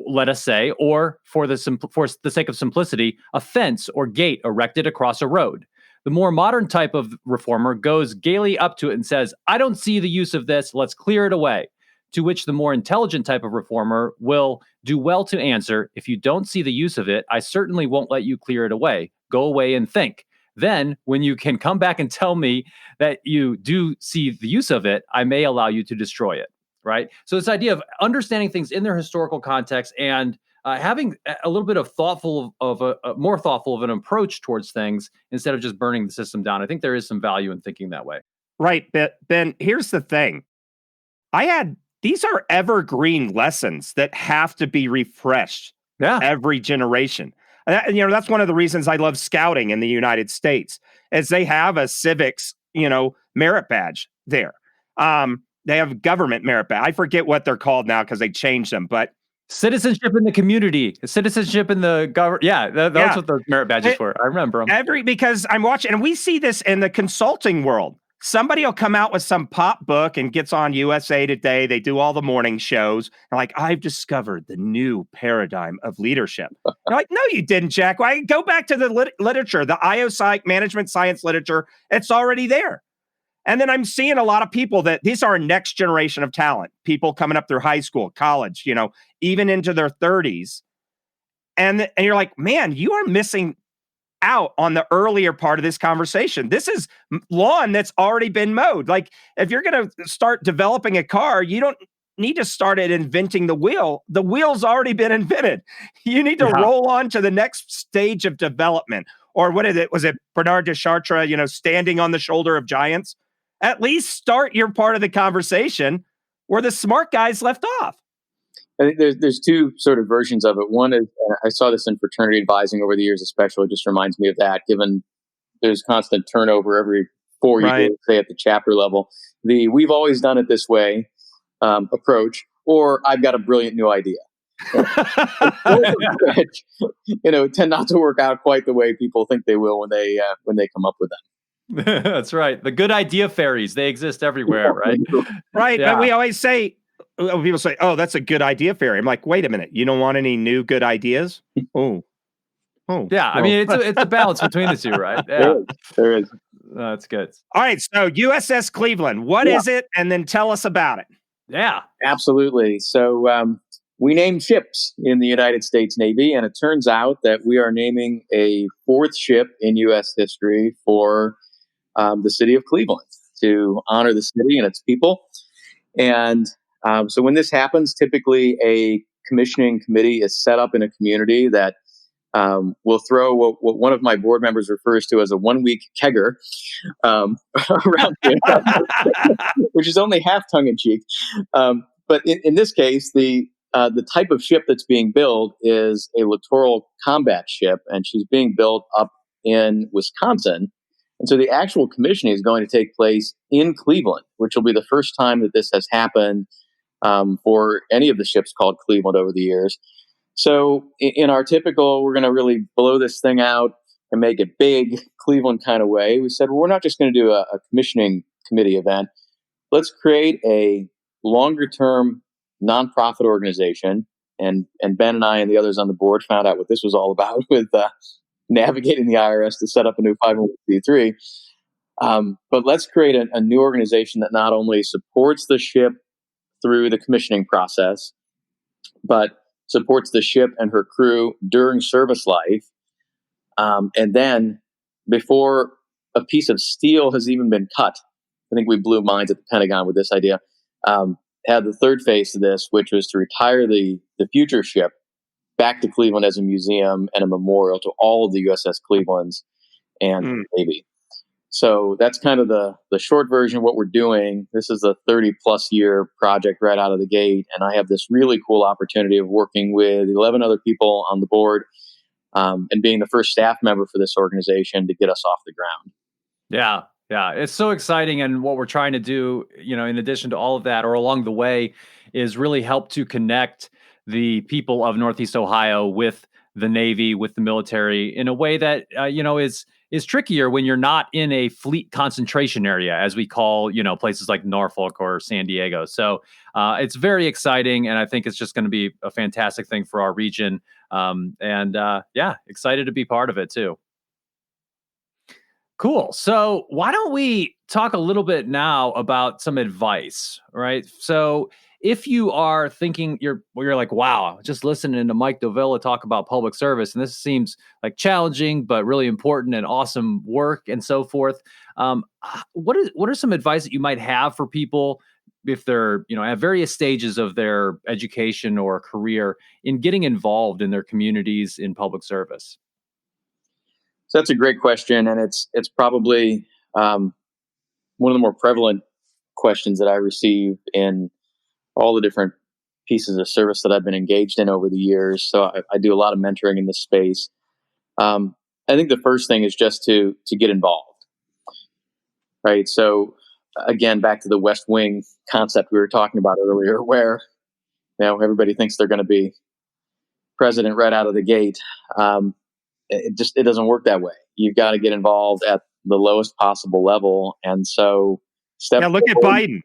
let us say, or for the sake of simplicity, a fence or gate erected across a road. The more modern type of reformer goes gaily up to it and says, 'I don't see the use of this, let's clear it away.' To which the more intelligent type of reformer will do well to answer, 'If you don't see the use of it, I certainly won't let you clear it away. Go away and think. Then, when you can come back and tell me that you do see the use of it, I may allow you to destroy it.'" Right? So this idea of understanding things in their historical context and having a little bit of more thoughtful of an approach towards things instead of just burning the system down. I think there is some value in thinking that way. Right. But Ben, here's the thing. These are evergreen lessons that have to be refreshed every generation. That's one of the reasons I love scouting in the United States, is they have a civics, merit badge there. They have government merit badge. I forget what they're called now because they changed them, but citizenship in the community, citizenship in the government. Yeah, that's what the merit badges were. I remember them. Because I'm watching, and we see this in the consulting world. Somebody will come out with some pop book and gets on USA Today. They do all the morning shows. And like, I've discovered the new paradigm of leadership. You're like, no, you didn't, Jack. Why? Go back to the literature, the IO Psych management science literature. It's already there. And then I'm seeing a lot of people that these are next generation of talent, people coming up through high school, college, even into their 30s. And you're like, man, you are missing out on the earlier part of this conversation. This is lawn that's already been mowed. Like, if you're going to start developing a car, you don't need to start at inventing the wheel. The wheel's already been invented. You need to roll on to the next stage of development. Or what is it? Was it Bernard de Chartres, standing on the shoulder of giants? At least start your part of the conversation where the smart guys left off. I think there's two sort of versions of it. One is, I saw this in fraternity advising over the years, especially. It just reminds me of that, given there's constant turnover every 4 years, say at the chapter level. The "we've always done it this way" approach, or "I've got a brilliant new idea." Which, tend not to work out quite the way people think they will when they come up with them. That's right. The good idea fairies, they exist everywhere, right? Right. Yeah. But we always say, people say, oh, that's a good idea fairy. I'm like, wait a minute. You don't want any new good ideas? Oh. Yeah. I mean, it's a balance between the two, right? Yeah. There is. That's good. All right. So USS Cleveland, what is it? And then tell us about it. Yeah. Absolutely. So we name ships in the United States Navy, and it turns out that we are naming a fourth ship in U.S. history for the city of Cleveland, to honor the city and its people. And so when this happens, typically a commissioning committee is set up in a community that will throw what one of my board members refers to as a 1 week kegger around here, which is only half tongue in cheek. But in this case, the type of ship that's being built is a littoral combat ship, and she's being built up in Wisconsin. And so the actual commissioning is going to take place in Cleveland, which will be the first time that this has happened for any of the ships called Cleveland over the years. So in our typical, we're going to really blow this thing out and make it big, Cleveland kind of way, we said, well, we're not just going to do a commissioning committee event. Let's create a longer-term nonprofit organization. And Ben and I and the others on the board found out what this was all about with navigating the IRS to set up a new 501c3. But let's create a new organization that not only supports the ship through the commissioning process, but supports the ship and her crew during service life. And then before a piece of steel has even been cut, I think we blew minds at the Pentagon with this idea, had the third phase to this, which was to retire the future ship back to Cleveland as a museum and a memorial to all of the USS Clevelands and Navy. So that's kind of the short version of what we're doing. This is a 30-plus year project right out of the gate, and I have this really cool opportunity of working with 11 other people on the board and being the first staff member for this organization to get us off the ground. Yeah. Yeah, it's so exciting. And what we're trying to do, in addition to all of that or along the way, is really help to connect the people of Northeast Ohio with the Navy, with the military in a way that, is trickier when you're not in a fleet concentration area, as we call, places like Norfolk or San Diego. So it's very exciting. And I think it's just going to be a fantastic thing for our region. Excited to be part of it too. Cool. So why don't we talk a little bit now about some advice, right? So if you are thinking you're like, wow, just listening to Mike Dovilla talk about public service, and this seems like challenging, but really important and awesome work and so forth. What are some advice that you might have for people if they're, at various stages of their education or career in getting involved in their communities in public service? So that's a great question, and it's probably one of the more prevalent questions that I receive in all the different pieces of service that I've been engaged in over the years. So I do a lot of mentoring in this space. I think the first thing is just to get involved, right? So again, back to the West Wing concept we were talking about earlier, where everybody thinks they're going to be president right out of the gate. It doesn't work that way. You've got to get involved at the lowest possible level, and so look at Biden.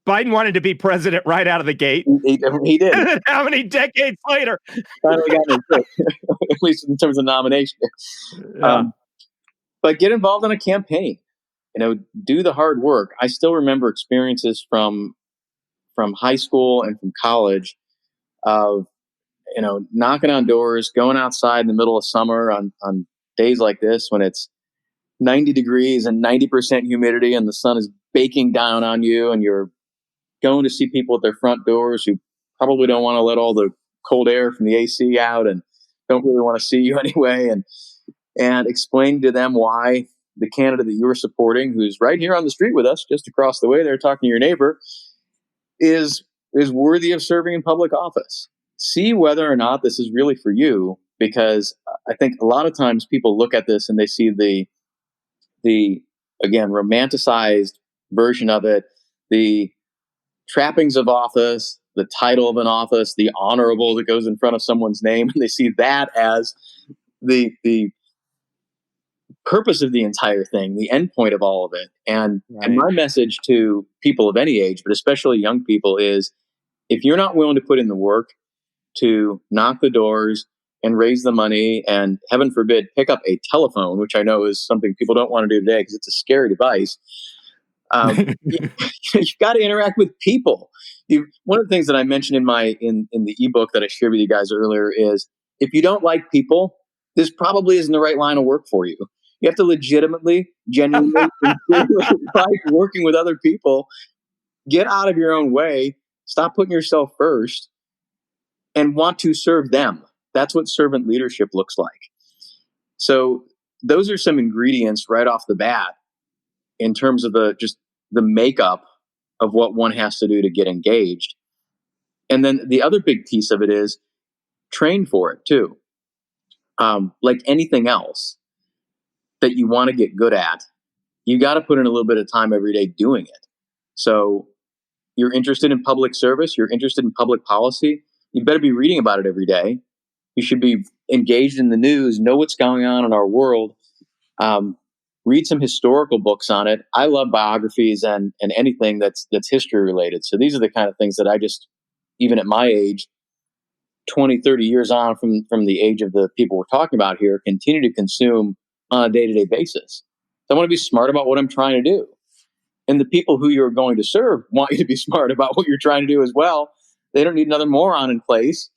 Biden wanted to be president right out of the gate. He did. How many decades later? Finally got his pick, at least in terms of nomination. Yeah. But get involved in a campaign. Do the hard work. I still remember experiences from high school and from college of knocking on doors, going outside in the middle of summer on days like this when it's 90 degrees and 90% humidity and the sun is baking down on you, and you're going to see people at their front doors who probably don't want to let all the cold air from the AC out and don't really want to see you anyway, and explain to them why the candidate that you were supporting, who's right here on the street with us, just across the way there talking to your neighbor, is worthy of serving in public office. See whether or not this is really for you, because I think a lot of times people look at this and they see the again, romanticized version of it, the trappings of office, the title of an office, the honorable that goes in front of someone's name, and they see that as the purpose of the entire thing, the end point of all of it. And my message to people of any age, but especially young people, is if you're not willing to put in the work to knock the doors and raise the money and, heaven forbid, pick up a telephone, which I know is something people don't want to do today because it's a scary device. You've got to interact with people. One of the things that I mentioned in the ebook that I shared with you guys earlier is, if you don't like people, this probably isn't the right line of work for you. You have to legitimately, genuinely like working with other people. Get out of your own way. Stop putting yourself first and want to serve them. That's what servant leadership looks like. So those are some ingredients right off the bat in terms of the makeup of what one has to do to get engaged. And then the other big piece of it is train for it too. Like anything else that you want to get good at, you got to put in a little bit of time every day doing it. So you're interested in public service, you're interested in public policy, you better be reading about it every day. You should be engaged in the news, know what's going on in our world. Read some historical books on it. I love biographies and anything that's history related. So these are the kind of things that I just, even at my age, 20, 30 years on from the age of the people we're talking about here, continue to consume on a day-to-day basis. So I want to be smart about what I'm trying to do. And the people who you're going to serve want you to be smart about what you're trying to do as well. They don't need another moron in place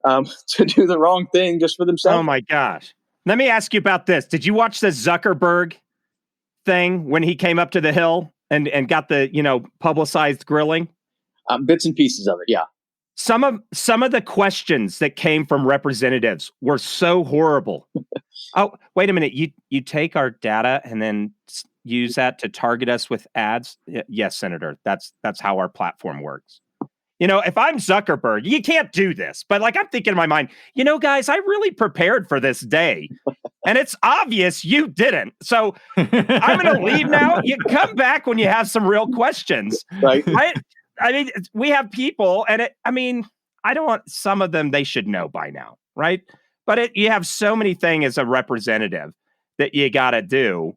to do the wrong thing just for themselves. Oh my gosh. Let me ask you about this. Did you watch the Zuckerberg thing when he came up to the Hill and got the, publicized grilling? Bits and pieces of it, yeah. Some of the questions that came from representatives were so horrible. Oh, wait a minute. You take our data and then use that to target us with ads? Yes, Senator. That's how our platform works. If I'm Zuckerberg, you can't do this. But I'm thinking in my mind, guys, I really prepared for this day. And it's obvious you didn't. So I'm going to leave now. You come back when you have some real questions. Right. I mean, we have people, and I don't want some of them, they should know by now, right? But you have so many things as a representative that you got to do.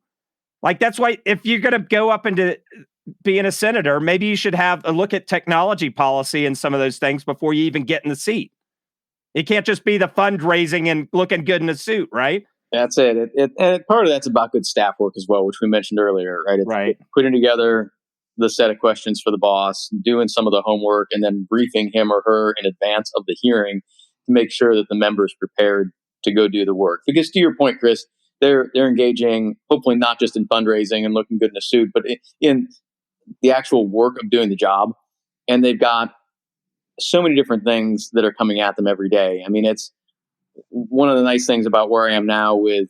That's why if you're going to go up into being a senator, maybe you should have a look at technology policy and some of those things before you even get in the seat. It can't just be the fundraising and looking good in a suit, right? That's it. And part of that's about good staff work as well, which we mentioned earlier, right? It's putting together the set of questions for the boss, doing some of the homework, and then briefing him or her in advance of the hearing to make sure that the member is prepared to go do the work. Because to your point, Chris, they're engaging, hopefully not just in fundraising and looking good in a suit, but in the actual work of doing the job. And they've got so many different things that are coming at them every day. I mean, it's one of the nice things about where I am now with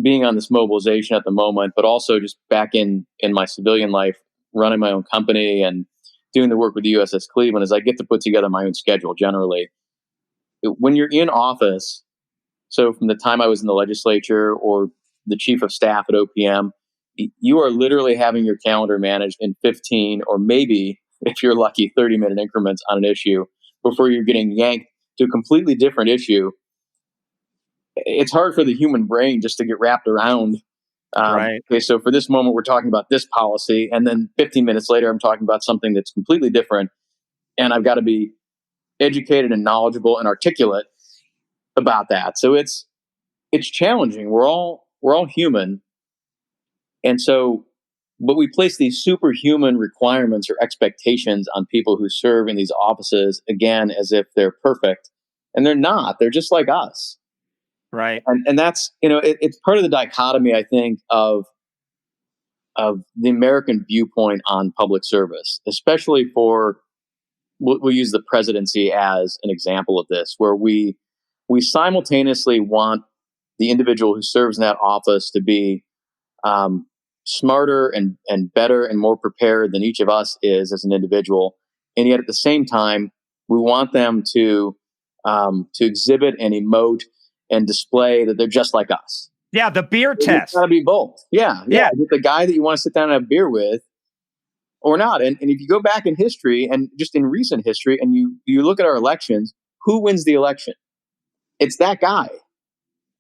being on this mobilization at the moment, but also just back in my civilian life, running my own company and doing the work with the USS Cleveland, is I get to put together my own schedule generally. When you're in office, So from the time I was in the legislature or the chief of staff at OPM, you are literally having your calendar managed in 15 or maybe, if you're lucky, 30-minute increments on an issue before you're getting yanked to a completely different issue. It's hard for the human brain just to get wrapped around. Right. Okay, so for this moment, we're talking about this policy, and then 15 minutes later, I'm talking about something that's completely different, and I've got to be educated and knowledgeable and articulate about that. So it's challenging. We're all human, and so, but we place these superhuman requirements or expectations on people who serve in these offices, again, as if they're perfect, and they're not. They're just like us. Right. And that's, it's part of the dichotomy, I think, of the American viewpoint on public service, especially for, we'll use the presidency as an example of this, where we simultaneously want the individual who serves in that office to be smarter and better and more prepared than each of us is as an individual. And yet at the same time, we want them to exhibit and emote and display that they're just like us. Yeah, the beer It's test. got to be both. Yeah. With the guy that you want to sit down and have beer with or not. And if you go back in history and just in recent history and you look at our elections, who wins the election? It's that guy.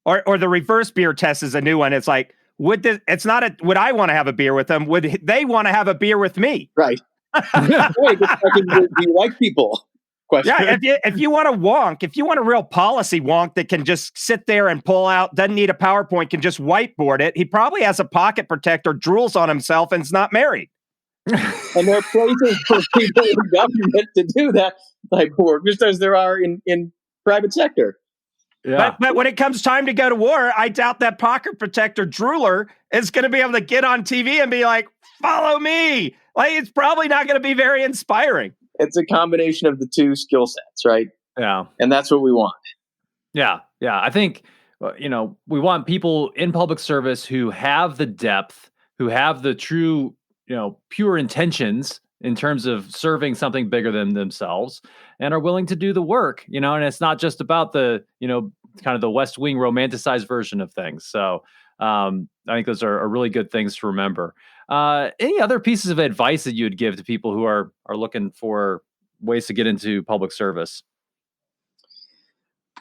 Or the reverse beer test is a new one. It's like, would I want to have a beer with them? Would they want to have a beer with me? Right. Right. Do you like people? Question. Yeah, if you want a wonk, if you want a real policy wonk that can just sit there and pull out, doesn't need a PowerPoint, can just whiteboard it, he probably has a pocket protector, drools on himself, and is not married. And there are places for people in government to do that type of work, just as there are in private sector. Yeah. But when it comes time to go to war, I doubt that pocket protector drooler is going to be able to get on TV and be like, follow me. Like, it's probably not going to be very inspiring. It's a combination of the two skill sets, right? Yeah. And that's what we want. Yeah. Yeah. I think, we want people in public service who have the depth, who have the true, pure intentions in terms of serving something bigger than themselves and are willing to do the work, and it's not just about the, kind of the West Wing romanticized version of things. So I think those are really good things to remember. Any other pieces of advice that you would give to people who are looking for ways to get into public service?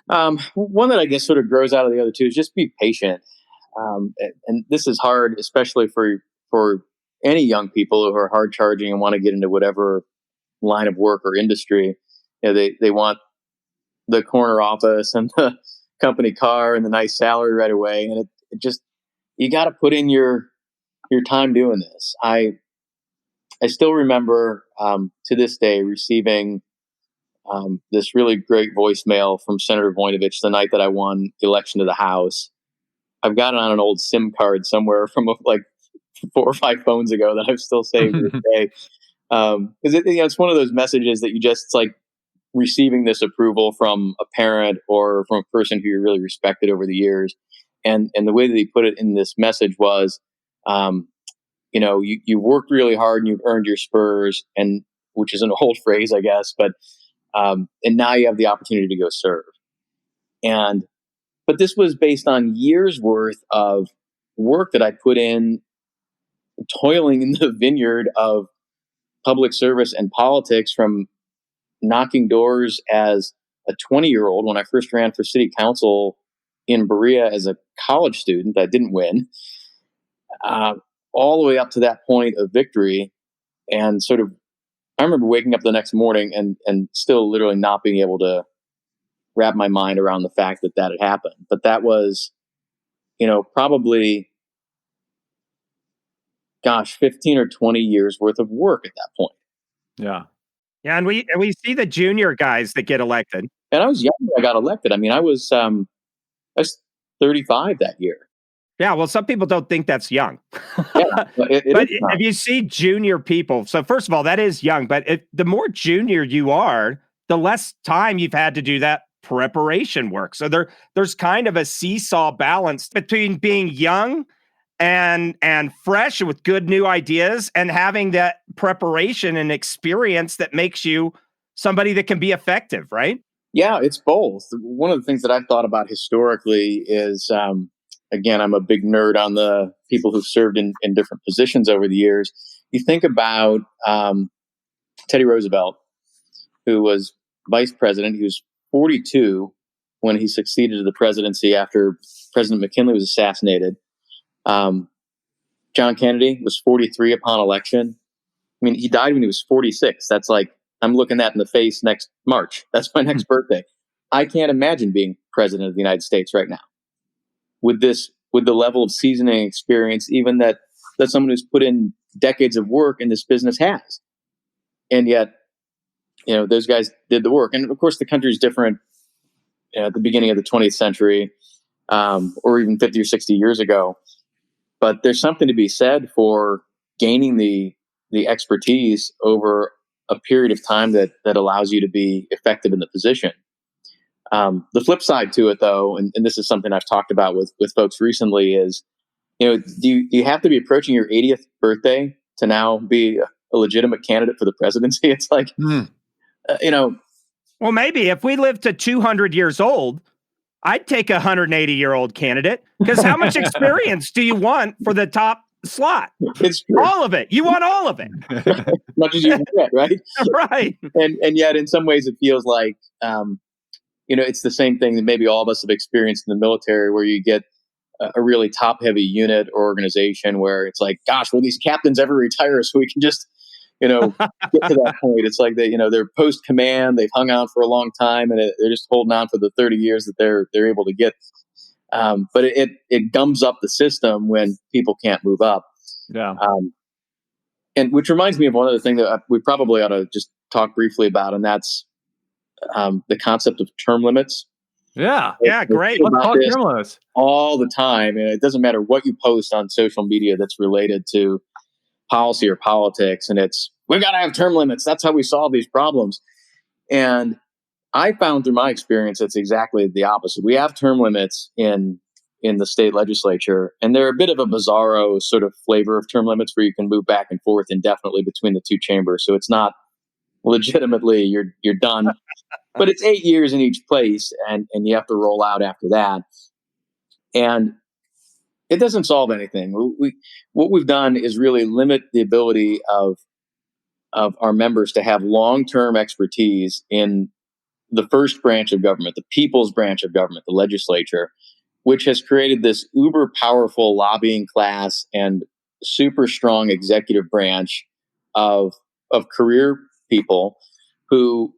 One that I guess sort of grows out of the other two is just be patient. And this is hard, especially for any young people who are hard charging and want to get into whatever line of work or industry. They want the corner office and the company car and the nice salary right away. And it just, you got to put in your time doing this. I still remember to this day receiving this really great voicemail from Senator Voinovich the night that I won the election to the House. I've got it on an old SIM card somewhere from like 4 or 5 phones ago that I've still saved to this day. Because it's one of those messages that it's like receiving this approval from a parent or from a person who you really respected over the years. And the way that he put it in this message was, you worked really hard and you've earned your spurs, and which is an old phrase, I guess, but and now you have the opportunity to go serve. But this was based on years worth of work that I put in, toiling in the vineyard of public service and politics, from knocking doors as a 20-year-old when I first ran for city council in Berea as a college student that didn't win, all the way up to that point of victory. And sort of, I remember waking up the next morning and still literally not being able to wrap my mind around the fact that had happened. But that was, probably, 15 or 20 years worth of work at that point. Yeah. Yeah, and we see the junior guys that get elected. And I was young when I got elected. I mean, I was 35 that year. Yeah, well, some people don't think that's young. Yeah, but if you see junior people, so first of all, that is young, but the more junior you are, the less time you've had to do that preparation work. So there's kind of a seesaw balance between being young and fresh with good new ideas and having that preparation and experience that makes you somebody that can be effective, right? Yeah, it's both. One of the things that I've thought about historically is, again, I'm a big nerd on the people who've served in different positions over the years. You think about Teddy Roosevelt, who was vice president. He was 42 when he succeeded to the presidency after President McKinley was assassinated. John Kennedy was 43 upon election. I mean, he died when he was 46. That's like, I'm looking that in the face next March. That's my next birthday. I can't imagine being president of the United States right now with the level of seasoning experience, even that someone who's put in decades of work in this business has. And yet, those guys did the work. And of course, the country's different at the beginning of the 20th century, or even 50 or 60 years ago. But there's something to be said for gaining the expertise over a period of time that allows you to be effective in the position. The flip side to it, though, and this is something I've talked about with folks recently, is, do you have to be approaching your 80th birthday to now be a legitimate candidate for the presidency? It's like, Well, maybe if we live to 200 years old, I'd take a 180-year-old candidate, because how much experience do you want for the top slot? It's true. All of it. You want all of it. As much as you can get, right? Right. And yet, in some ways, it feels like, it's the same thing that maybe all of us have experienced in the military, where you get a really top-heavy unit or organization where it's like, gosh, will these captains ever retire so we can just, get to that point? It's like they're post-command, they've hung on for a long time, and they're just holding on for the 30 years that they're able to get. But it gums up the system when people can't move up. Yeah. And which reminds me of one other thing that we probably ought to just talk briefly about, and that's the concept of term limits. Yeah. Yeah, great. Let's talk term limits all the time. And it doesn't matter what you post on social media that's related to policy or politics. And it's, we've got to have term limits. That's how we solve these problems. And I found through my experience, it's exactly the opposite. We have term limits in the state legislature, and they're a bit of a bizarro sort of flavor of term limits where you can move back and forth indefinitely between the two chambers. So it's not legitimately you're done, but it's 8 years in each place, and you have to roll out after that. And it doesn't solve anything. What we've done is really limit the ability of our members to have long-term expertise in the first branch of government, the people's branch of government, the legislature, which has created this uber powerful lobbying class and super strong executive branch of career people who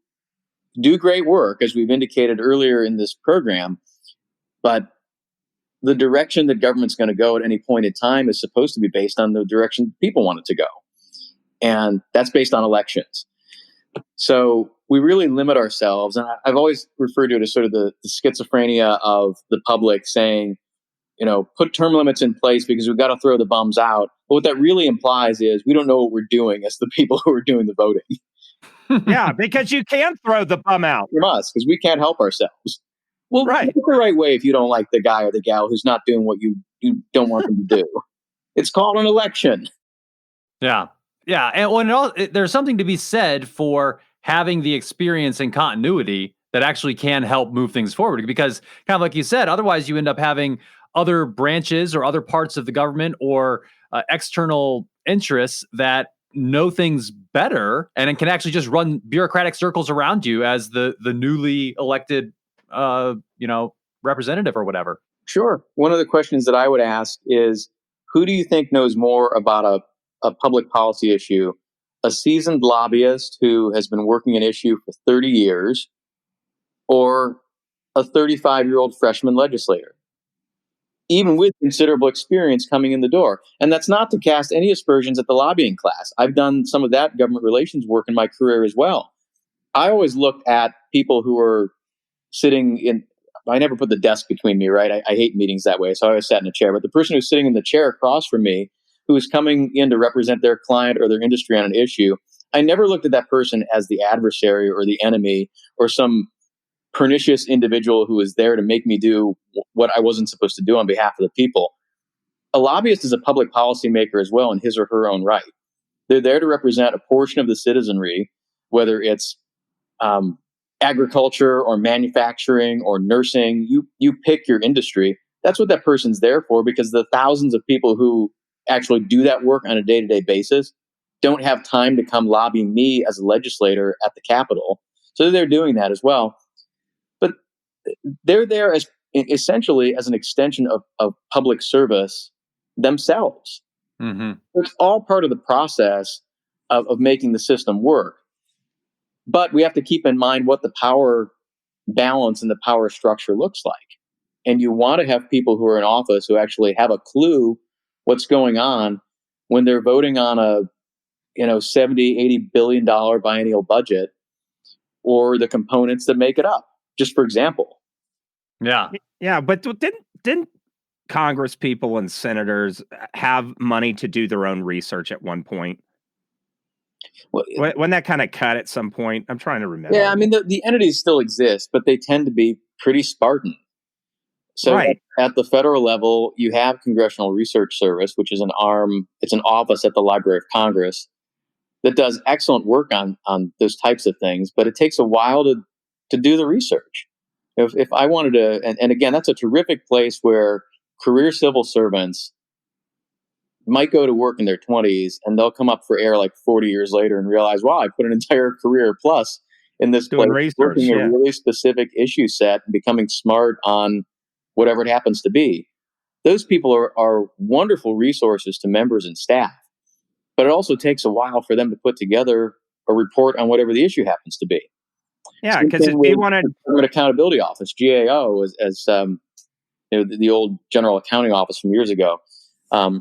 do great work, as we've indicated earlier in this program. But the direction that government's going to go at any point in time is supposed to be based on the direction people want it to go. And that's based on elections. So we really limit ourselves. And I've always referred to it as sort of the schizophrenia of the public saying, put term limits in place because we've got to throw the bums out. But what that really implies is we don't know what we're doing as the people who are doing the voting. Yeah, because you can throw the bum out. We must, because we can't help ourselves. Well, right. It's the right way if you don't like the guy or the gal who's not doing what you don't want them to do. It's called an election. Yeah. Yeah. And there's something to be said for having the experience and continuity that actually can help move things forward. Because kind of like you said, otherwise you end up having other branches or other parts of the government or external interests that know things better and it can actually just run bureaucratic circles around you as the newly elected representative or whatever. Sure. One of the questions that I would ask is, who do you think knows more about a public policy issue? A seasoned lobbyist who has been working an issue for 30 years, or a 35-year-old freshman legislator, even with considerable experience coming in the door? And that's not to cast any aspersions at the lobbying class. I've done some of that government relations work in my career as well. I always looked at people who were sitting in, I never put the desk between me, right? I hate meetings that way. So I always sat in a chair. But the person who's sitting in the chair across from me, who is coming in to represent their client or their industry on an issue, I never looked at that person as the adversary or the enemy or some pernicious individual who is there to make me do what I wasn't supposed to do on behalf of the people. A lobbyist is a public policymaker as well in his or her own right. They're there to represent a portion of the citizenry, whether it's agriculture or manufacturing or nursing. You pick your industry. That's what that person's there for, because the thousands of people who actually do that work on a day-to-day basis don't have time to come lobby me as a legislator at the Capitol. So they're doing that as well. But they're there as essentially as an extension of public service themselves. Mm-hmm. It's all part of the process of making the system work. But we have to keep in mind what the power balance and the power structure looks like. And you want to have people who are in office who actually have a clue what's going on when they're voting on a 70, $80 billion biennial budget, or the components that make it up, just for example. Yeah, but didn't Congress people and senators have money to do their own research at one point? Well, Wasn't that kind of cut at some point? I'm trying to remember. yeah, I mean, the entities still exist, but they tend to be pretty Spartan. So Right. at the federal level, you have Congressional Research Service, which is an arm, it's an office at the Library of Congress that does excellent work on those types of things, but it takes a while to do the research. If I wanted to, and again, that's a terrific place where career civil servants might go to work in their 20s and they'll come up for air like 40 years later and realize, wow, I put an entire career plus in this Doing place, research, working yeah. a really specific issue set and becoming smart on whatever it happens to be. Those people are wonderful resources to members and staff, but it also takes a while for them to put together a report on whatever the issue happens to be. Yeah, Same because thing if with you wanted, the Government Accountability Office, GAO, as the old General Accounting Office from years ago,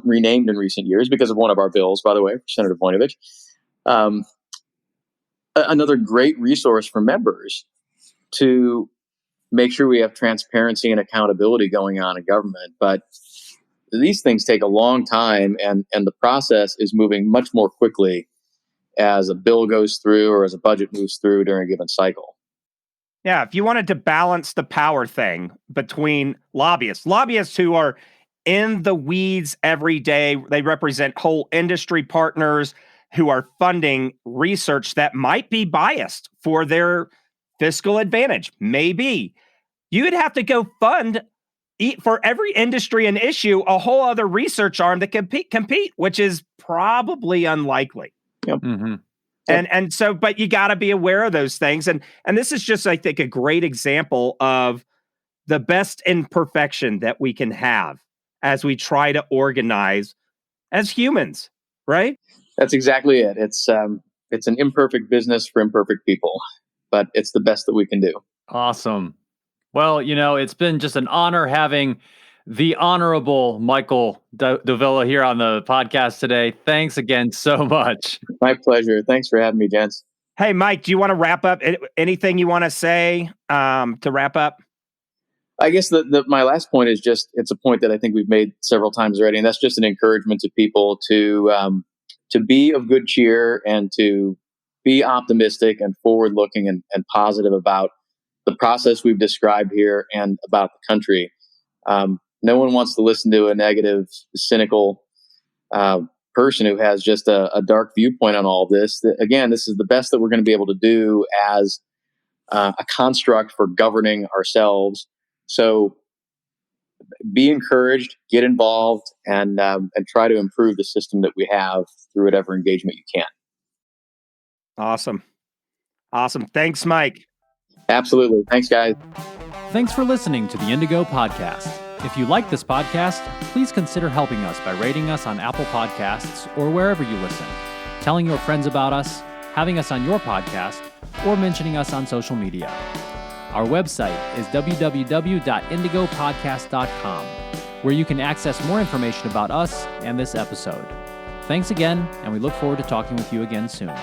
renamed in recent years because of one of our bills, by the way, for Senator Voinovich. Another great resource for members to make sure we have transparency and accountability going on in government. But these things take a long time, and the process is moving much more quickly as a bill goes through or as a budget moves through during a given cycle. yeah, if you wanted to balance the power thing between lobbyists who are in the weeds every day, they represent whole industry partners who are funding research that might be biased for their fiscal advantage. Maybe you would have to go fund for every industry and issue a whole other research arm that can compete, which is probably unlikely. Yep. Mm-hmm. And so, but you got to be aware of those things. And this is just, I think, a great example of the best imperfection that we can have as we try to organize as humans, right? That's exactly it. It's an imperfect business for imperfect people, but it's the best that we can do. Awesome. Well, it's been just an honor having the Honorable Michael Dovilla here on the podcast today. Thanks again so much. My pleasure. Thanks for having me, gents. Hey, Mike, do you want to wrap up? Anything you want to say to wrap up? I guess my last point is just, it's a point that I think we've made several times already, and that's just an encouragement to people to be of good cheer and to be optimistic and forward-looking and positive about the process we've described here and about the country. No one wants to listen to a negative, cynical person who has just a dark viewpoint on all of this. Again, this is the best that we're going to be able to do as a construct for governing ourselves. So be encouraged, get involved, and try to improve the system that we have through whatever engagement you can. Awesome. Thanks, Mike. Absolutely. Thanks, guys. Thanks for listening to the Indigo Podcast. If you like this podcast, please consider helping us by rating us on Apple Podcasts or wherever you listen, telling your friends about us, having us on your podcast, or mentioning us on social media. Our website is www.indigopodcast.com, where you can access more information about us and this episode. Thanks again, and we look forward to talking with you again soon.